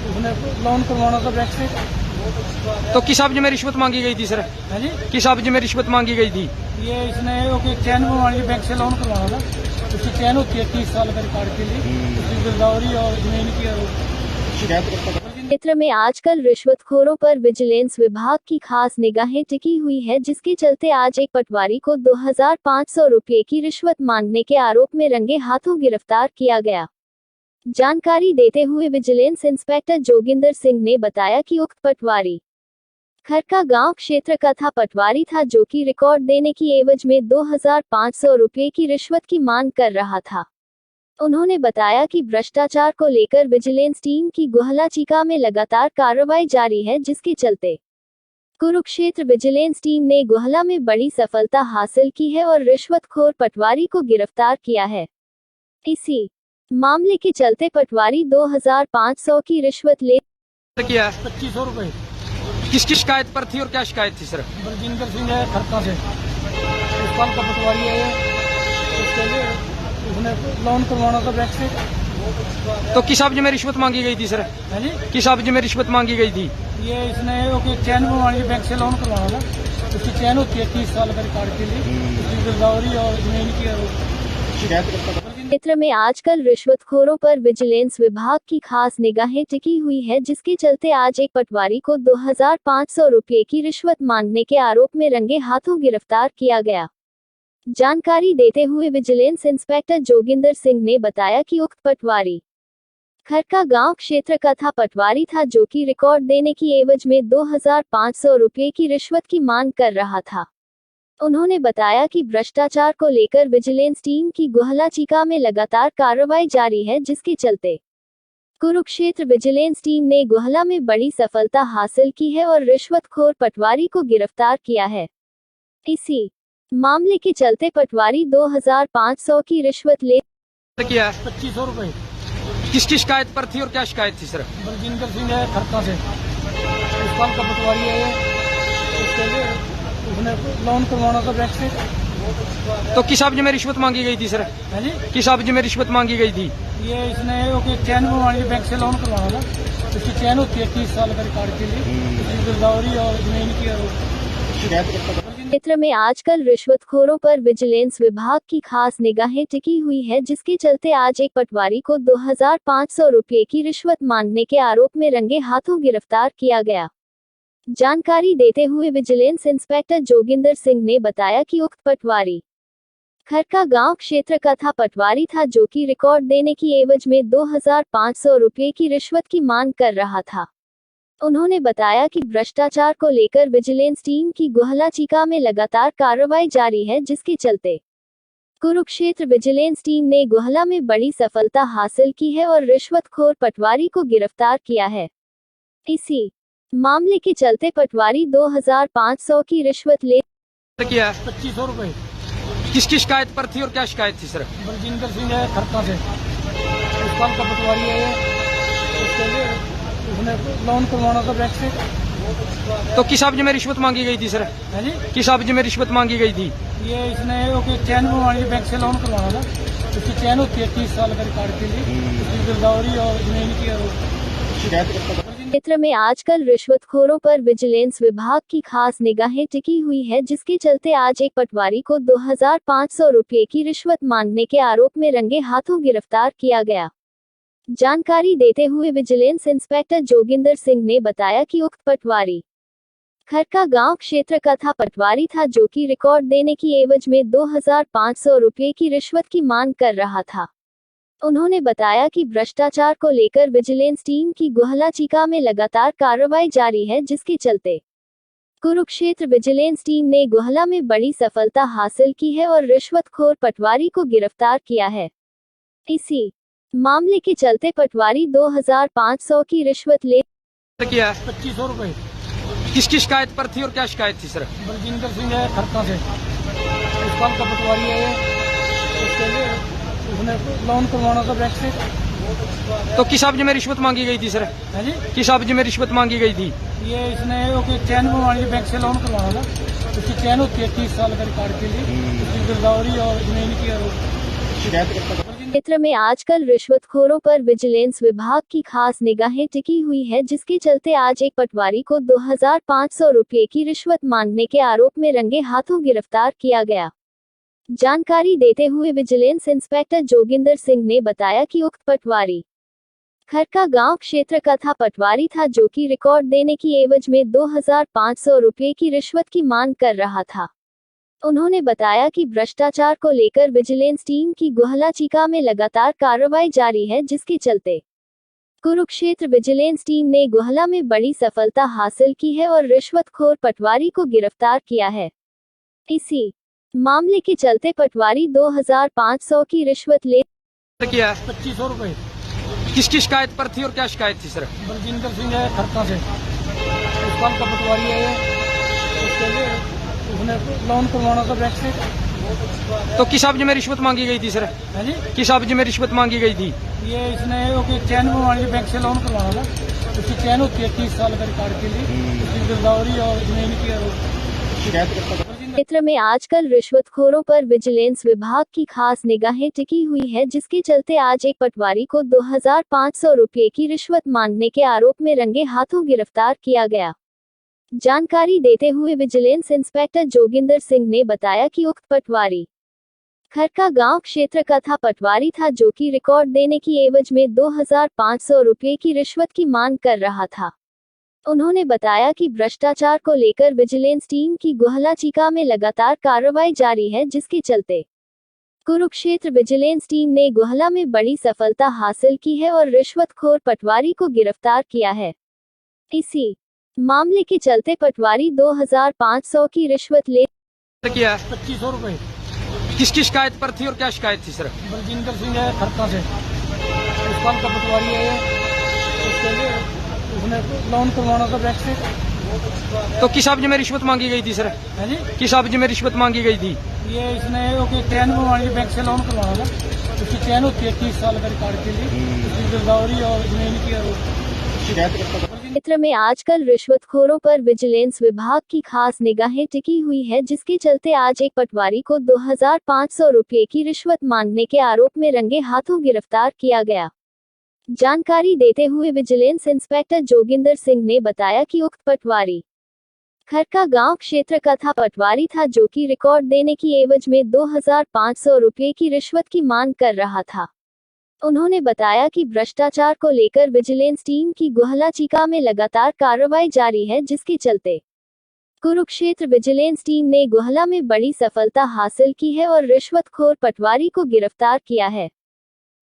उसने लोन करवाना था बैंक से। तो किस अवधि में रिश्वत मांगी गई थी सर? है जी, किस अवधि में रिश्वत मांगी गई थी? ये इसने चैन बनवानी थी, बैंक से लोन करवाना था। उसकी चैन होती है 30 साल का रिकॉर्ड के लिए, उसकी गिरदावरी और जमीन की शिकायत। क्षेत्र में आजकल रिश्वतखोरों पर विजिलेंस विभाग की खास निगाहें टिकी हुई है, जिसके चलते आज एक पटवारी को 2500 रुपये की रिश्वत मांगने के आरोप में रंगे हाथों गिरफ्तार किया गया। जानकारी देते हुए विजिलेंस इंस्पेक्टर जोगिंदर सिंह ने बताया कि उक्त पटवारी खरका गांव क्षेत्र का था पटवारी था, जो कि रिकॉर्ड देने की एवज में 2500 रुपये की रिश्वत की मांग कर रहा था। उन्होंने बताया कि भ्रष्टाचार को लेकर विजिलेंस टीम की गुहला चीका में लगातार कार्रवाई जारी है, जिसके चलते कुरुक्षेत्र विजिलेंस टीम ने गुहला में बड़ी सफलता हासिल की है और रिश्वतखोर पटवारी को गिरफ्तार किया है। इसी मामले के चलते पटवारी 2500 की रिश्वत ले किया है? 2500 रुपए। किसकी शिकायत पर थी और क्या शिकायत थी सर? बलजिंदर सिंह है खरका से, इस्पाल का पटवारी है ये। उसके लिए उसने लोन करवाना था बैंक से। तो किस अवधि में रिश्वत मांगी गई थी सर? है जी, किस अवधि में रिश्वत मांगी गई थी? ये इसने ओके चैन बनवानी थी, बैंक से लोन करवाना था। उसकी चैन होती है 30 साल का रिकॉर्ड के लिए, उसकी गिरदावरी और जमीन की क्षेत्र में आजकल रिश्वतखोरों पर विजिलेंस विभाग की खास निगाहें टिकी हुई है, जिसके चलते आज एक पटवारी को 2500 रुपये की रिश्वत मांगने के आरोप में रंगे हाथों गिरफ्तार किया गया। जानकारी देते हुए विजिलेंस इंस्पेक्टर जोगिंदर सिंह ने बताया कि उक्त पटवारी खरका गांव क्षेत्र का पटवारी था, जो कि रिकॉर्ड देने की एवज में 2500 रुपये की रिश्वत की मांग कर रहा था। उन्होंने बताया कि भ्रष्टाचार को लेकर विजिलेंस टीम की गुहला चीका में लगातार कार्रवाई जारी है, जिसके चलते कुरुक्षेत्र विजिलेंस टीम ने गुहला में बड़ी सफलता हासिल की है और रिश्वतखोर पटवारी को गिरफ्तार किया है। इसी मामले के चलते पटवारी 2500 की रिश्वत ले किया है? 2500 रुपए। किसकी शिकायत पर थी और क्या शिकायत थी सर? बलजिंदर सिंह है खरका से, इस्पाल का पटवारी है ये। उसके लिए उसने लोन करवाना था बैंक से। तो किस अवधि में रिश्वत मांगी गई थी सर? है जी, किस अवधि में रिश्वत मांगी गई थी? ये इसने ओके चैन बनवानी थी, बैंक से लोन करवाना था। उसकी चैन होती है 30 साल का रिकॉर्ड के लिए, उसकी गिरदावरी और जमीन की क्षेत्र में आजकल रिश्वतखोरों पर विजिलेंस विभाग की खास निगाहें टिकी हुई है, जिसके चलते आज एक पटवारी को 2500 रुपये की रिश्वत मांगने के आरोप में रंगे हाथों गिरफ्तार किया गया। जानकारी देते हुए विजिलेंस इंस्पेक्टर जोगिंदर सिंह ने बताया कि उक्त पटवारी खरका गांव क्षेत्र का पटवारी था, जो कि रिकॉर्ड देने की एवज में 2500 रुपये की रिश्वत की मांग कर रहा था। उन्होंने बताया कि भ्रष्टाचार को लेकर विजिलेंस टीम की गुहला चीका में लगातार कार्रवाई जारी है, जिसके चलते कुरुक्षेत्र विजिलेंस टीम ने गुहला में बड़ी सफलता हासिल की है और रिश्वतखोर पटवारी को गिरफ्तार किया है। इसी मामले के चलते पटवारी 2500 की रिश्वत ले किया है? 2500 रुपए। किसकी शिकायत पर थी और क्या शिकायत थी सर? बलजिंदर सिंह है खरका से, इस्पाल का पटवारी है ये। उसके लिए उसने लोन करवाना था बैंक से। तो किस अवधि में रिश्वत मांगी गई थी सर? है जी, किस अवधि में रिश्वत मांगी गई थी? ये इसने ओके चैन बनवानी थी, बैंक से लोन करवाना था। उसकी चैन होती है 30 साल का रिकॉर्ड के लिए, उसकी गिरदावरी और जमीन की क्षेत्र में आजकल रिश्वतखोरों पर विजिलेंस विभाग की खास निगाहें टिकी हुई है, जिसके चलते आज एक पटवारी को 2500 रुपये की रिश्वत मांगने के आरोप में रंगे हाथों गिरफ्तार किया गया। जानकारी देते हुए विजिलेंस इंस्पेक्टर जोगिंदर सिंह ने बताया कि उक्त पटवारी खरका गांव क्षेत्र का पटवारी था, जो कि रिकॉर्ड देने की एवज में 2500 रुपये की रिश्वत की मांग कर रहा था। उन्होंने बताया कि भ्रष्टाचार को लेकर विजिलेंस टीम की गुहला चीका में लगातार कार्रवाई जारी है, जिसके चलते कुरुक्षेत्र विजिलेंस टीम ने गुहला में बड़ी सफलता हासिल की है और रिश्वतखोर पटवारी को गिरफ्तार किया है। इसी मामले के चलते पटवारी 2500 की रिश्वत ले किया है? 2500 रुपए। किसकी शिकायत पर थी और क्या शिकायत थी सर? बलजिंदर सिंह है खरका से, इस्पाल का पटवारी है ये। उसके लिए उसने लोन करवाना था बैंक से। तो किस अवधि में रिश्वत मांगी गई थी सर? है जी, किस अवधि में रिश्वत मांगी गई थी? ये इसने ओके चैन बनवानी थी, बैंक से लोन करवाना था। उसकी चैन होती है 30 साल का रिकॉर्ड के लिए, उसकी गिरदावरी और जमीन की क्षेत्र में आजकल रिश्वतखोरों पर विजिलेंस विभाग की खास निगाहें टिकी हुई है, जिसके चलते आज एक पटवारी को 2500 रुपये की रिश्वत मांगने के आरोप में रंगे हाथों गिरफ्तार किया गया। जानकारी देते हुए विजिलेंस इंस्पेक्टर जोगिंदर सिंह ने बताया कि उक्त पटवारी खरका गांव क्षेत्र का पटवारी था, जो कि रिकॉर्ड देने की एवज में 2500 रुपये की रिश्वत की मांग कर रहा था। उन्होंने बताया कि भ्रष्टाचार को लेकर विजिलेंस टीम की गुहला चीका में लगातार कार्रवाई जारी है, जिसके चलते कुरुक्षेत्र विजिलेंस टीम ने गुहला में बड़ी सफलता हासिल की है और रिश्वतखोर पटवारी को गिरफ्तार किया है। इसी मामले के चलते पटवारी 2500 की रिश्वत ले किया है? 2500 रुपए। किसकी शिकायत पर थी और क्या शिकायत थी सर? बलजिंदर सिंह है खरका से, इस्पाल का पटवारी है ये। उसके लिए उसने लोन करवाना था बैंक से। तो किस अवधि में रिश्वत मांगी गई थी सर? है जी, किस अवधि में रिश्वत मांगी गई थी? ये इसने ओके चैन बनवानी थी, बैंक से लोन करवाना था। उसकी चैन होती है 30 साल का रिकॉर्ड के लिए, उसकी गिरदावरी और जमीन की क्षेत्र में आजकल रिश्वतखोरों पर विजिलेंस विभाग की खास निगाहें टिकी हुई है, जिसके चलते आज एक पटवारी को 2500 रुपये की रिश्वत मांगने के आरोप में रंगे हाथों गिरफ्तार किया गया। जानकारी देते हुए विजिलेंस इंस्पेक्टर जोगिंदर सिंह ने बताया कि उक्त पटवारी खरका गांव क्षेत्र का था पटवारी था, जो कि रिकॉर्ड देने की एवज में 2500 रुपये की रिश्वत की मांग कर रहा था। उन्होंने बताया कि भ्रष्टाचार को लेकर विजिलेंस टीम की गुहला चीका में लगातार कार्रवाई जारी है, जिसके चलते कुरुक्षेत्र विजिलेंस टीम ने गुहला में बड़ी सफलता हासिल की है और रिश्वतखोर पटवारी को गिरफ्तार किया है। इसी मामले के चलते पटवारी 2500 की रिश्वत ले किया है। 2500 रुपए। किसकी शिकायत पर थी और क्या शिकायत थी सर? बलजिंदर सिंह है खरका से, इस साल का पटवारी है ये। उसके लिए उसने लोन करवाना था बैंक से। तो किस अवधि में रिश्वत मांगी गई थी सर? है जी, किस अवधि में रिश्वत मांगी गई थी? ये इसने चैन बनवानी बैंक से लोन करवाना था। उसकी चैन होती है 30 साल का रिकॉर्ड के लिए, उसकी गिरदावरी और जमीन की क्षेत्र में आजकल रिश्वतखोरों पर विजिलेंस विभाग की खास निगाहें टिकी हुई है, जिसके चलते आज एक पटवारी को 2500 रुपये की रिश्वत मांगने के आरोप में रंगे हाथों गिरफ्तार किया गया। जानकारी देते हुए विजिलेंस इंस्पेक्टर जोगिंदर सिंह ने बताया कि उक्त पटवारी खरका गांव क्षेत्र का था पटवारी था, जो कि रिकॉर्ड देने की एवज में 2500 रुपये की रिश्वत की मांग कर रहा था। उन्होंने बताया कि भ्रष्टाचार को लेकर विजिलेंस टीम की गुहला चीका में लगातार कार्रवाई जारी है, जिसके चलते कुरुक्षेत्र विजिलेंस टीम ने गुहला में बड़ी सफलता हासिल की है और रिश्वतखोर पटवारी को गिरफ्तार किया है।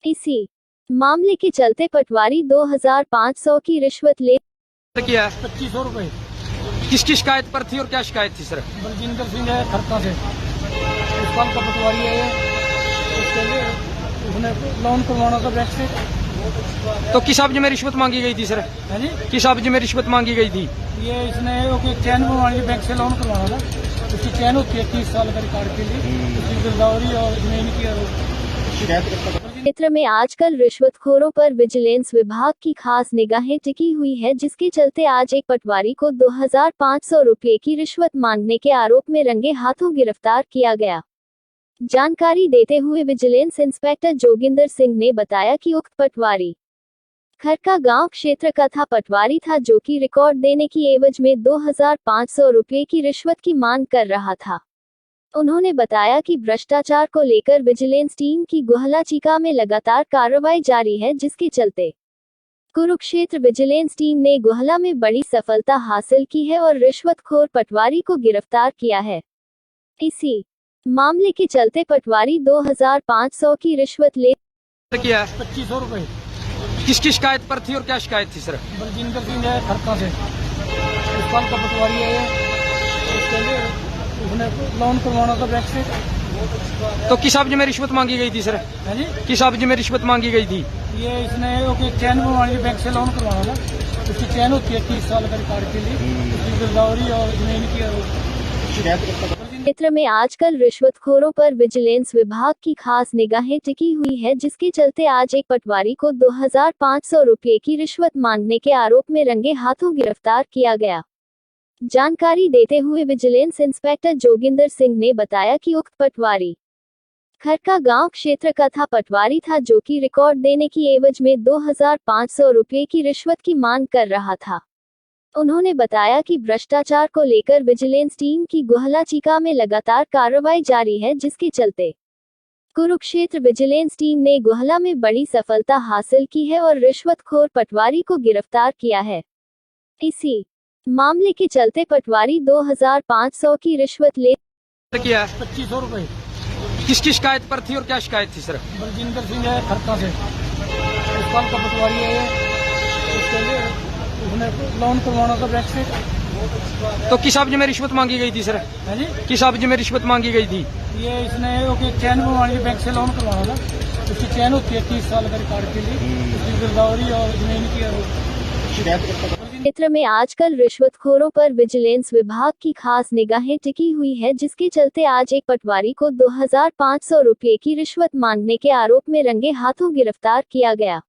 इसी मामले के चलते पटवारी 2500 की रिश्वत ले किया है। 2500 रुपए। किसकी शिकायत पर थी और क्या शिकायत थी सर? बलजिंदर सिंह है खरका से, इस साल का पटवारी है ये। उसके लिए उसने लोन करवाना था बैंक से। तो किस अवधि में रिश्वत मांगी गई थी सर? है जी, किस अवधि में रिश्वत मांगी गई थी? ये इसने चैन बनवानी थी बैंक से लोन करवाना था। उसकी चैन होती है 30 साल का रिकॉर्ड के लिए, उसकी गिरदावरी और जमीन की क्षेत्र में आजकल रिश्वतखोरों पर विजिलेंस विभाग की खास निगाहें टिकी हुई है, जिसके चलते आज एक पटवारी को 2500 रुपये की रिश्वत मांगने के आरोप में रंगे हाथों गिरफ्तार किया गया। जानकारी देते हुए विजिलेंस इंस्पेक्टर जोगिंदर सिंह ने बताया कि उक्त पटवारी खरका गांव क्षेत्र का था पटवारी था, जो कि रिकॉर्ड देने की एवज में 2500 रुपये की रिश्वत की मांग कर रहा था। उन्होंने बताया कि भ्रष्टाचार को लेकर विजिलेंस टीम की गुहला चीका में लगातार कार्रवाई जारी है, जिसके चलते कुरुक्षेत्र विजिलेंस टीम ने गुहला में बड़ी सफलता हासिल की है और रिश्वतखोर पटवारी को गिरफ्तार किया है। इसी मामले के चलते पटवारी 2500 की रिश्वत ले किया है। 2500 रुपए। किसकी शिकायत पर थी और क्या शिकायत थी सर? बलजिंदर सिंह है खरका से, इस साल का पटवारी है ये। उसके लिए उसने लोन करवाना था बैंक से। तो किस अवधि में रिश्वत मांगी गई थी सर? है जी, किस अवधि में रिश्वत मांगी गई थी? ये इसने चैन बनवानी थी बैंक से लोन करवाना था। उसकी चैन होती है 30 साल का रिकॉर्ड के लिए, उसकी गिरदावरी और जमीन की क्षेत्र में आजकल रिश्वतखोरों पर विजिलेंस विभाग की खास निगाहें टिकी हुई है, जिसके चलते आज एक पटवारी को 2500 रुपये की रिश्वत मांगने के आरोप में रंगे हाथों गिरफ्तार किया गया। जानकारी देते हुए विजिलेंस इंस्पेक्टर जोगिंदर सिंह ने बताया कि उक्त पटवारी खरका गांव क्षेत्र का था पटवारी था, जो कि रिकॉर्ड देने की एवज में 2500 रुपये की रिश्वत की मांग कर रहा था। उन्होंने बताया कि भ्रष्टाचार को लेकर विजिलेंस टीम की गुहला चीका में लगातार कार्रवाई जारी है, जिसके चलते कुरुक्षेत्र विजिलेंस टीम ने गुहला में बड़ी सफलता हासिल की है और रिश्वतखोर पटवारी को गिरफ्तार किया है। इसी मामले के चलते पटवारी 2500 की रिश्वत ले किया है। 2500 रुपए। किसकी शिकायत पर थी और क्या शिकायत थी सर? बलजिंदर सिंह है खरका से, इस साल का पटवारी है ये। उसके लिए उसने लोन करवाना था बैंक से। तो किस अवधि में रिश्वत मांगी गई थी सर? है जी, किस अवधि में रिश्वत मांगी गई थी? ये इसने चैन बनवानी थी बैंक से लोन करवाना था। उसकी चैन होती है 30 साल का रिकॉर्ड के लिए, उसकी गिरदावरी और जमीन की क्षेत्र में आजकल रिश्वतखोरों पर विजिलेंस विभाग की खास निगाहें टिकी हुई है, जिसके चलते आज एक पटवारी को 2500 रुपये की रिश्वत मांगने के आरोप में रंगे हाथों गिरफ्तार किया गया।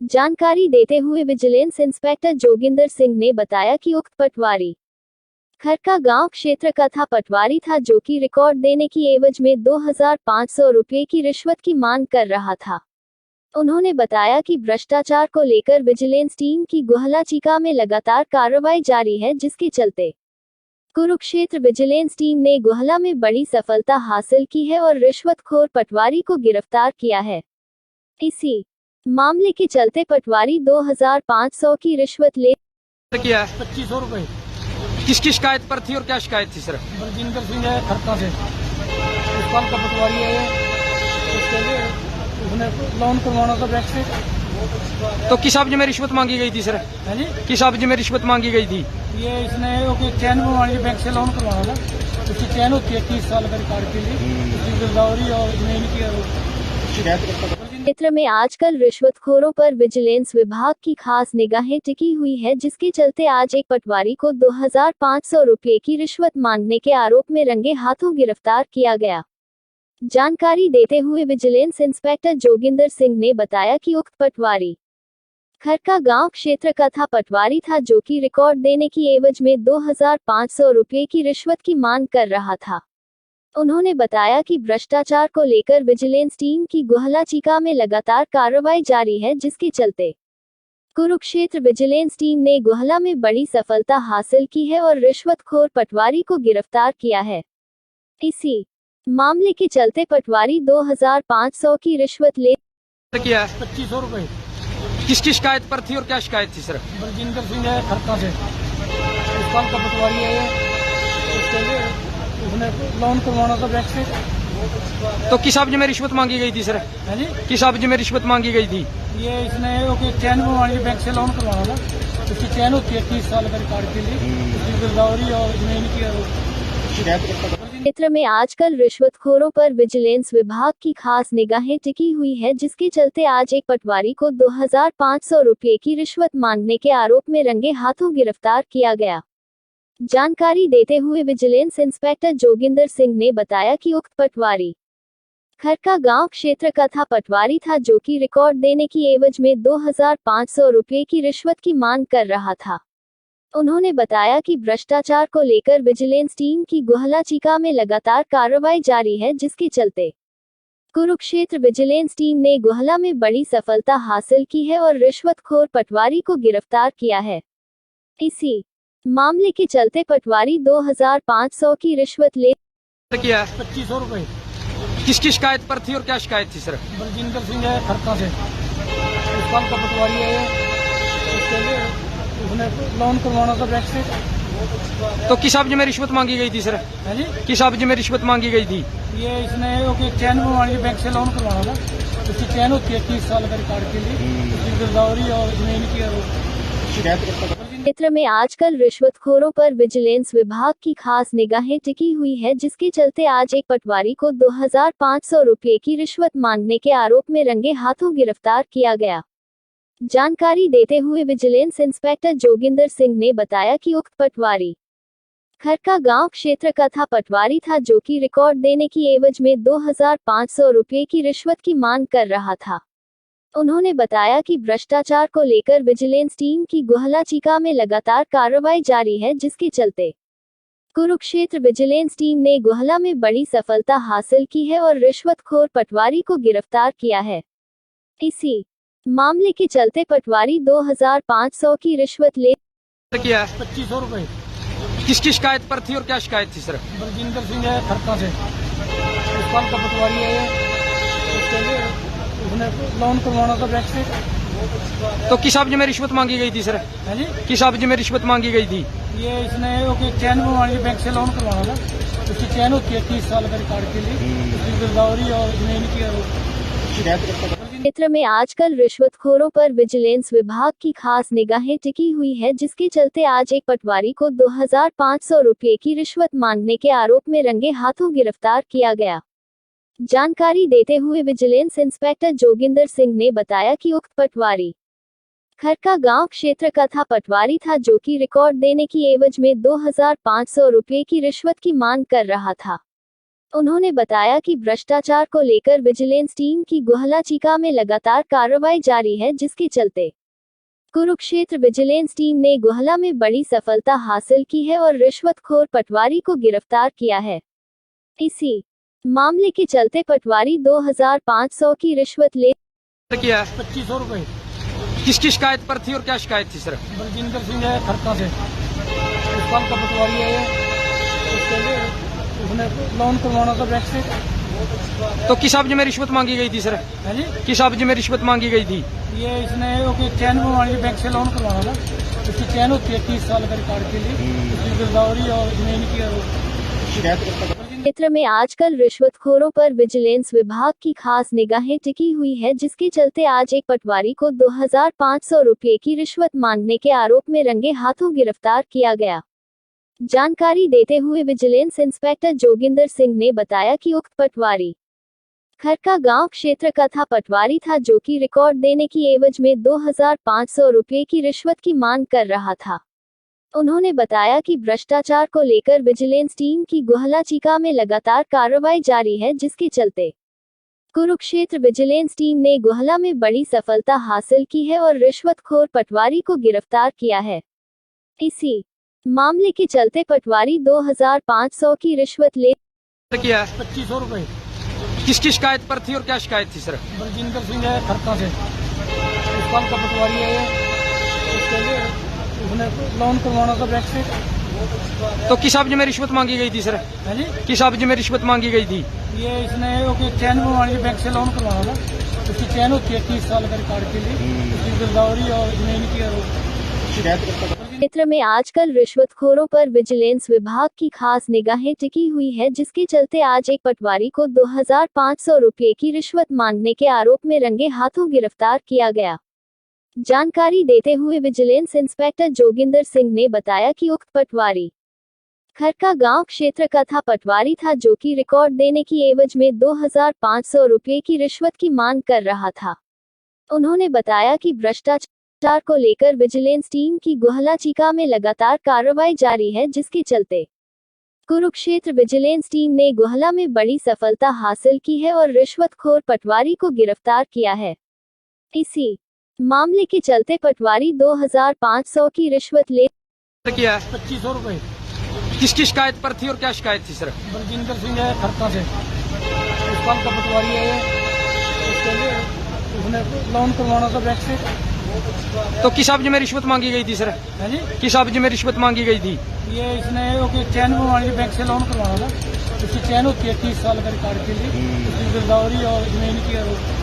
जानकारी देते हुए विजिलेंस इंस्पेक्टर जोगिंदर सिंह ने बताया कि उक्त पटवारी खरका गांव क्षेत्र का था पटवारी था जो कि रिकॉर्ड देने की एवज में 2500 रुपये की रिश्वत की मांग कर रहा था। उन्होंने बताया कि भ्रष्टाचार को लेकर विजिलेंस टीम की गुहला चीका में लगातार कार्रवाई जारी है, जिसके चलते कुरुक्षेत्र विजिलेंस टीम ने गुहला में बड़ी सफलता हासिल की है और रिश्वतखोर पटवारी को गिरफ्तार किया है। इसी मामले के चलते पटवारी 2500 की रिश्वत ले किया 2500 रुपए। किसकी शिकायत पर थी और क्या शिकायत थी सर? बलजिंदर सिंह है खरका से, इस साल का पटवारी है ये। उसके लिए उसने लोन करवाना था बैंक से। तो किस अवधि में रिश्वत मांगी गई थी सर? है जी, किस अवधि में रिश्वत मांगी गई थी? ये इसने ओके चैन बनवानी बैंक से लोन करवाना था। उसकी चैन होती है 30 साल का रिकॉर्ड के लिए, उसकी गिरदावरी और जमीन की क्षेत्र में आजकल रिश्वतखोरों पर विजिलेंस विभाग की खास निगाहें टिकी हुई है, जिसके चलते आज एक पटवारी को 2500 रुपये की रिश्वत मांगने के आरोप में रंगे हाथों गिरफ्तार किया गया। जानकारी देते हुए विजिलेंस इंस्पेक्टर जोगिंदर सिंह ने बताया कि उक्त पटवारी खरका गांव क्षेत्र का था पटवारी था जो कि रिकॉर्ड देने की एवज में 2500 रुपये की रिश्वत की मांग कर रहा था। उन्होंने बताया कि भ्रष्टाचार को लेकर विजिलेंस टीम की गुहला चीका में लगातार कार्रवाई जारी है, जिसके चलते कुरुक्षेत्र विजिलेंस टीम ने गुहला में बड़ी सफलता हासिल की है और रिश्वतखोर पटवारी को गिरफ्तार किया है। इसी मामले के चलते पटवारी 2500 की रिश्वत ले किया 2500 रुपए। किसकी शिकायत पर थी और क्या शिकायत थी सर? बलजिंदर सिंह है खरका से, इस साल का पटवारी है ये। उसके लिए उसने लोन करवाना था बैंक से। तो किस अवधि में रिश्वत मांगी गई थी सर? है जी, किस अवधि में रिश्वत मांगी गई थी? ये इसने ओके चैन बनवानी थी बैंक से लोन करवाना था। उसकी चैन होती है 30 साल का रिकॉर्ड के लिए, उसकी गिरदावरी और जमीन की क्षेत्र में आजकल रिश्वतखोरों पर विजिलेंस विभाग की खास निगाहें टिकी हुई है, जिसके चलते आज एक पटवारी को 2500 रुपये की रिश्वत मांगने के आरोप में रंगे हाथों गिरफ्तार किया गया। जानकारी देते हुए विजिलेंस इंस्पेक्टर जोगिंदर सिंह ने बताया कि उक्त पटवारी खरका गांव क्षेत्र का था पटवारी था जो कि रिकॉर्ड देने की एवज में 2500 रुपये की रिश्वत की मांग कर रहा था। उन्होंने बताया कि भ्रष्टाचार को लेकर विजिलेंस टीम की गुहला चीका में लगातार कार्रवाई जारी है, जिसके चलते कुरुक्षेत्र विजिलेंस टीम ने गुहला में बड़ी सफलता हासिल की है और रिश्वतखोर पटवारी को गिरफ्तार किया है। इसी मामले के चलते पटवारी 2500 की रिश्वत ले किया 2500 रुपए। किसकी शिकायत पर थी और क्या शिकायत थी सर? बलजिंदर सिंह है खरका से, इस साल का पटवारी है ये। उसके लिए उसने लोन करवाना था बैंक से। तो किस अवधि में रिश्वत मांगी गई थी सर? है जी, किस अवधि में रिश्वत मांगी गई थी? ये इसने ओके चैन बनवानी थी बैंक से लोन करवाना था। उसकी चैन होती है 30 साल का रिकॉर्ड के लिए, उसकी गिरदावरी और जमीन की क्षेत्र में आजकल रिश्वतखोरों पर विजिलेंस विभाग की खास निगाहें टिकी हुई है, जिसके चलते आज एक पटवारी को 2500 रुपये की रिश्वत मांगने के आरोप में रंगे हाथों गिरफ्तार किया गया। जानकारी देते हुए विजिलेंस इंस्पेक्टर जोगिंदर सिंह ने बताया कि उक्त पटवारी खरका गांव क्षेत्र का था पटवारी था जो कि रिकॉर्ड देने की एवज में 2500 रुपये की रिश्वत की मांग कर रहा था। उन्होंने बताया कि भ्रष्टाचार को लेकर विजिलेंस टीम की गुहला चीका में लगातार कार्रवाई जारी है, जिसके चलते कुरुक्षेत्र विजिलेंस टीम ने गुहला में बड़ी सफलता हासिल की है और रिश्वतखोर पटवारी को गिरफ्तार किया है। इसी मामले के चलते पटवारी 2500 की रिश्वत ले किया 2500 रुपए। किसकी शिकायत पर थी और क्या शिकायत थी सर? बलजिंदर सिंह है खरका से, इस साल का पटवारी है ये। उसके लिए उसने लोन करवाना था बैंक से। तो किस अवधि में रिश्वत मांगी गई थी सर? है जी, किस अवधि में रिश्वत मांगी गई थी? ये इसने ओके चैन बनवानी थी बैंक से लोन करवाना था। उसकी चैन होती है 30 साल का रिकॉर्ड के लिए, उसकी गिरदावरी और जमीन की क्षेत्र में आजकल रिश्वतखोरों पर विजिलेंस विभाग की खास निगाहें टिकी हुई है, जिसके चलते आज एक पटवारी को 2500 रुपये की रिश्वत मांगने के आरोप में रंगे हाथों गिरफ्तार किया गया। जानकारी देते हुए विजिलेंस इंस्पेक्टर जोगिंदर सिंह ने बताया कि उक्त पटवारी खरका गांव क्षेत्र का था पटवारी था जो कि रिकॉर्ड देने की एवज में 2500 रुपये की रिश्वत की मांग कर रहा था। उन्होंने बताया कि भ्रष्टाचार को लेकर विजिलेंस टीम की गुहला चीका में लगातार कार्रवाई जारी है, जिसके चलते कुरुक्षेत्र विजिलेंस टीम ने गुहला में बड़ी सफलता हासिल की है और रिश्वतखोर पटवारी को गिरफ्तार किया है। इसी मामले के चलते पटवारी 2500 की रिश्वत ले किया है 2500 रुपए। किसकी शिकायत पर थी और क्या शिकायत थी सर? बलजिंदर सिंह है खरका से, इस साल का पटवारी है ये। उसके लिए उसने लोन करवाना था बैंक से। तो किस अवधि में रिश्वत मांगी गई थी सर? है जी, किस अवधि में रिश्वत मांगी गई थी? ये इसने ओके चैन बनवानी बैंक से लोन करवाना था। उसकी चैन होती है 30 साल का रिकॉर्ड के लिए, उसकी गिरदावरी और जमीन की और क्षेत्र में आजकल रिश्वतखोरों पर विजिलेंस विभाग की खास निगाहें टिकी हुई है, जिसके चलते आज एक पटवारी को 2500 रुपये की रिश्वत मांगने के आरोप में रंगे हाथों गिरफ्तार किया गया। जानकारी देते हुए विजिलेंस इंस्पेक्टर जोगिंदर सिंह ने बताया कि उक्त पटवारी खरका गांव क्षेत्र का था पटवारी था, जो कि रिकॉर्ड देने की एवज में 2500 रुपये की रिश्वत की मांग कर रहा था। उन्होंने बताया कि भ्रष्टाचार को लेकर विजिलेंस टीम की गुहला चीका में लगातार कार्रवाई जारी है, जिसके चलते कुरुक्षेत्र विजिलेंस टीम ने गुहला में बड़ी सफलता हासिल की है और रिश्वतखोर पटवारी को गिरफ्तार किया है। इसी मामले के चलते पटवारी 2500 की रिश्वत ले किया है 2500 रुपए। किसकी शिकायत पर थी और क्या शिकायत थी सर? बलजिंदर सिंह है खरका से, इस साल का पटवारी है ये। उसके लिए उसने लोन करवाना था बैंक से। तो किस अवधि में रिश्वत मांगी गई थी सर? है जी, किस अवधि में रिश्वत मांगी गई थी? ये इसने ओके चैन बनवानी बैंक से लोन करवाना था। उसकी चैन होती है 30 साल का रिकॉर्ड के लिए, उसकी गिरदावरी और जमीन की और क्षेत्र में आजकल रिश्वतखोरों पर विजिलेंस विभाग की खास निगाहें टिकी हुई है, जिसके चलते आज एक पटवारी को 2500 रुपये की रिश्वत मांगने के आरोप में रंगे हाथों गिरफ्तार किया गया। जानकारी देते हुए विजिलेंस इंस्पेक्टर जोगिंदर सिंह ने बताया कि उक्त पटवारी खरका गांव क्षेत्र का था पटवारी था, जो कि रिकॉर्ड देने की एवज में 2500 रुपये की रिश्वत की मांग कर रहा था। उन्होंने बताया कि भ्रष्टाचार को लेकर विजिलेंस टीम की गुहला चीका में लगातार कार्रवाई जारी है, जिसके चलते कुरुक्षेत्र विजिलेंस टीम ने गुहला में बड़ी सफलता हासिल की है और रिश्वतखोर पटवारी को गिरफ्तार किया है। इसी मामले के चलते पटवारी 2500 की रिश्वत ले किया है 2500 रुपए। किसकी शिकायत पर थी और क्या शिकायत थी सर? बलजिंदर सिंह है खरका से, इस साल का पटवारी है ये। उसके लिए उसने लोन करवाना था बैंक से। तो किस अवधि में रिश्वत मांगी गई थी सर? है जी, किस अवधि में रिश्वत मांगी गई थी? ये इसने ओके चैन बनवानी बैंक से लोन करवाना था। उसकी चैन होती है 30 साल का रिकॉर्ड के लिए, उसकी गिरदावरी और जमीन की और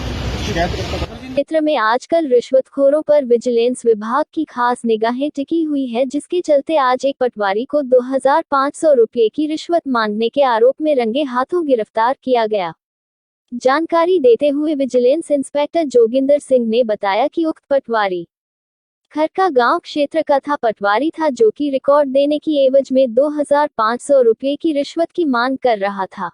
क्षेत्र में आजकल रिश्वतखोरों पर विजिलेंस विभाग की खास निगाहें टिकी हुई है, जिसके चलते आज एक पटवारी को 2500 रुपये की रिश्वत मांगने के आरोप में रंगे हाथों गिरफ्तार किया गया। जानकारी देते हुए विजिलेंस इंस्पेक्टर जोगिंदर सिंह ने बताया कि उक्त पटवारी खरका गांव क्षेत्र का था पटवारी था, जो कि रिकॉर्ड देने की एवज में 2500 रुपये की रिश्वत की मांग कर रहा था।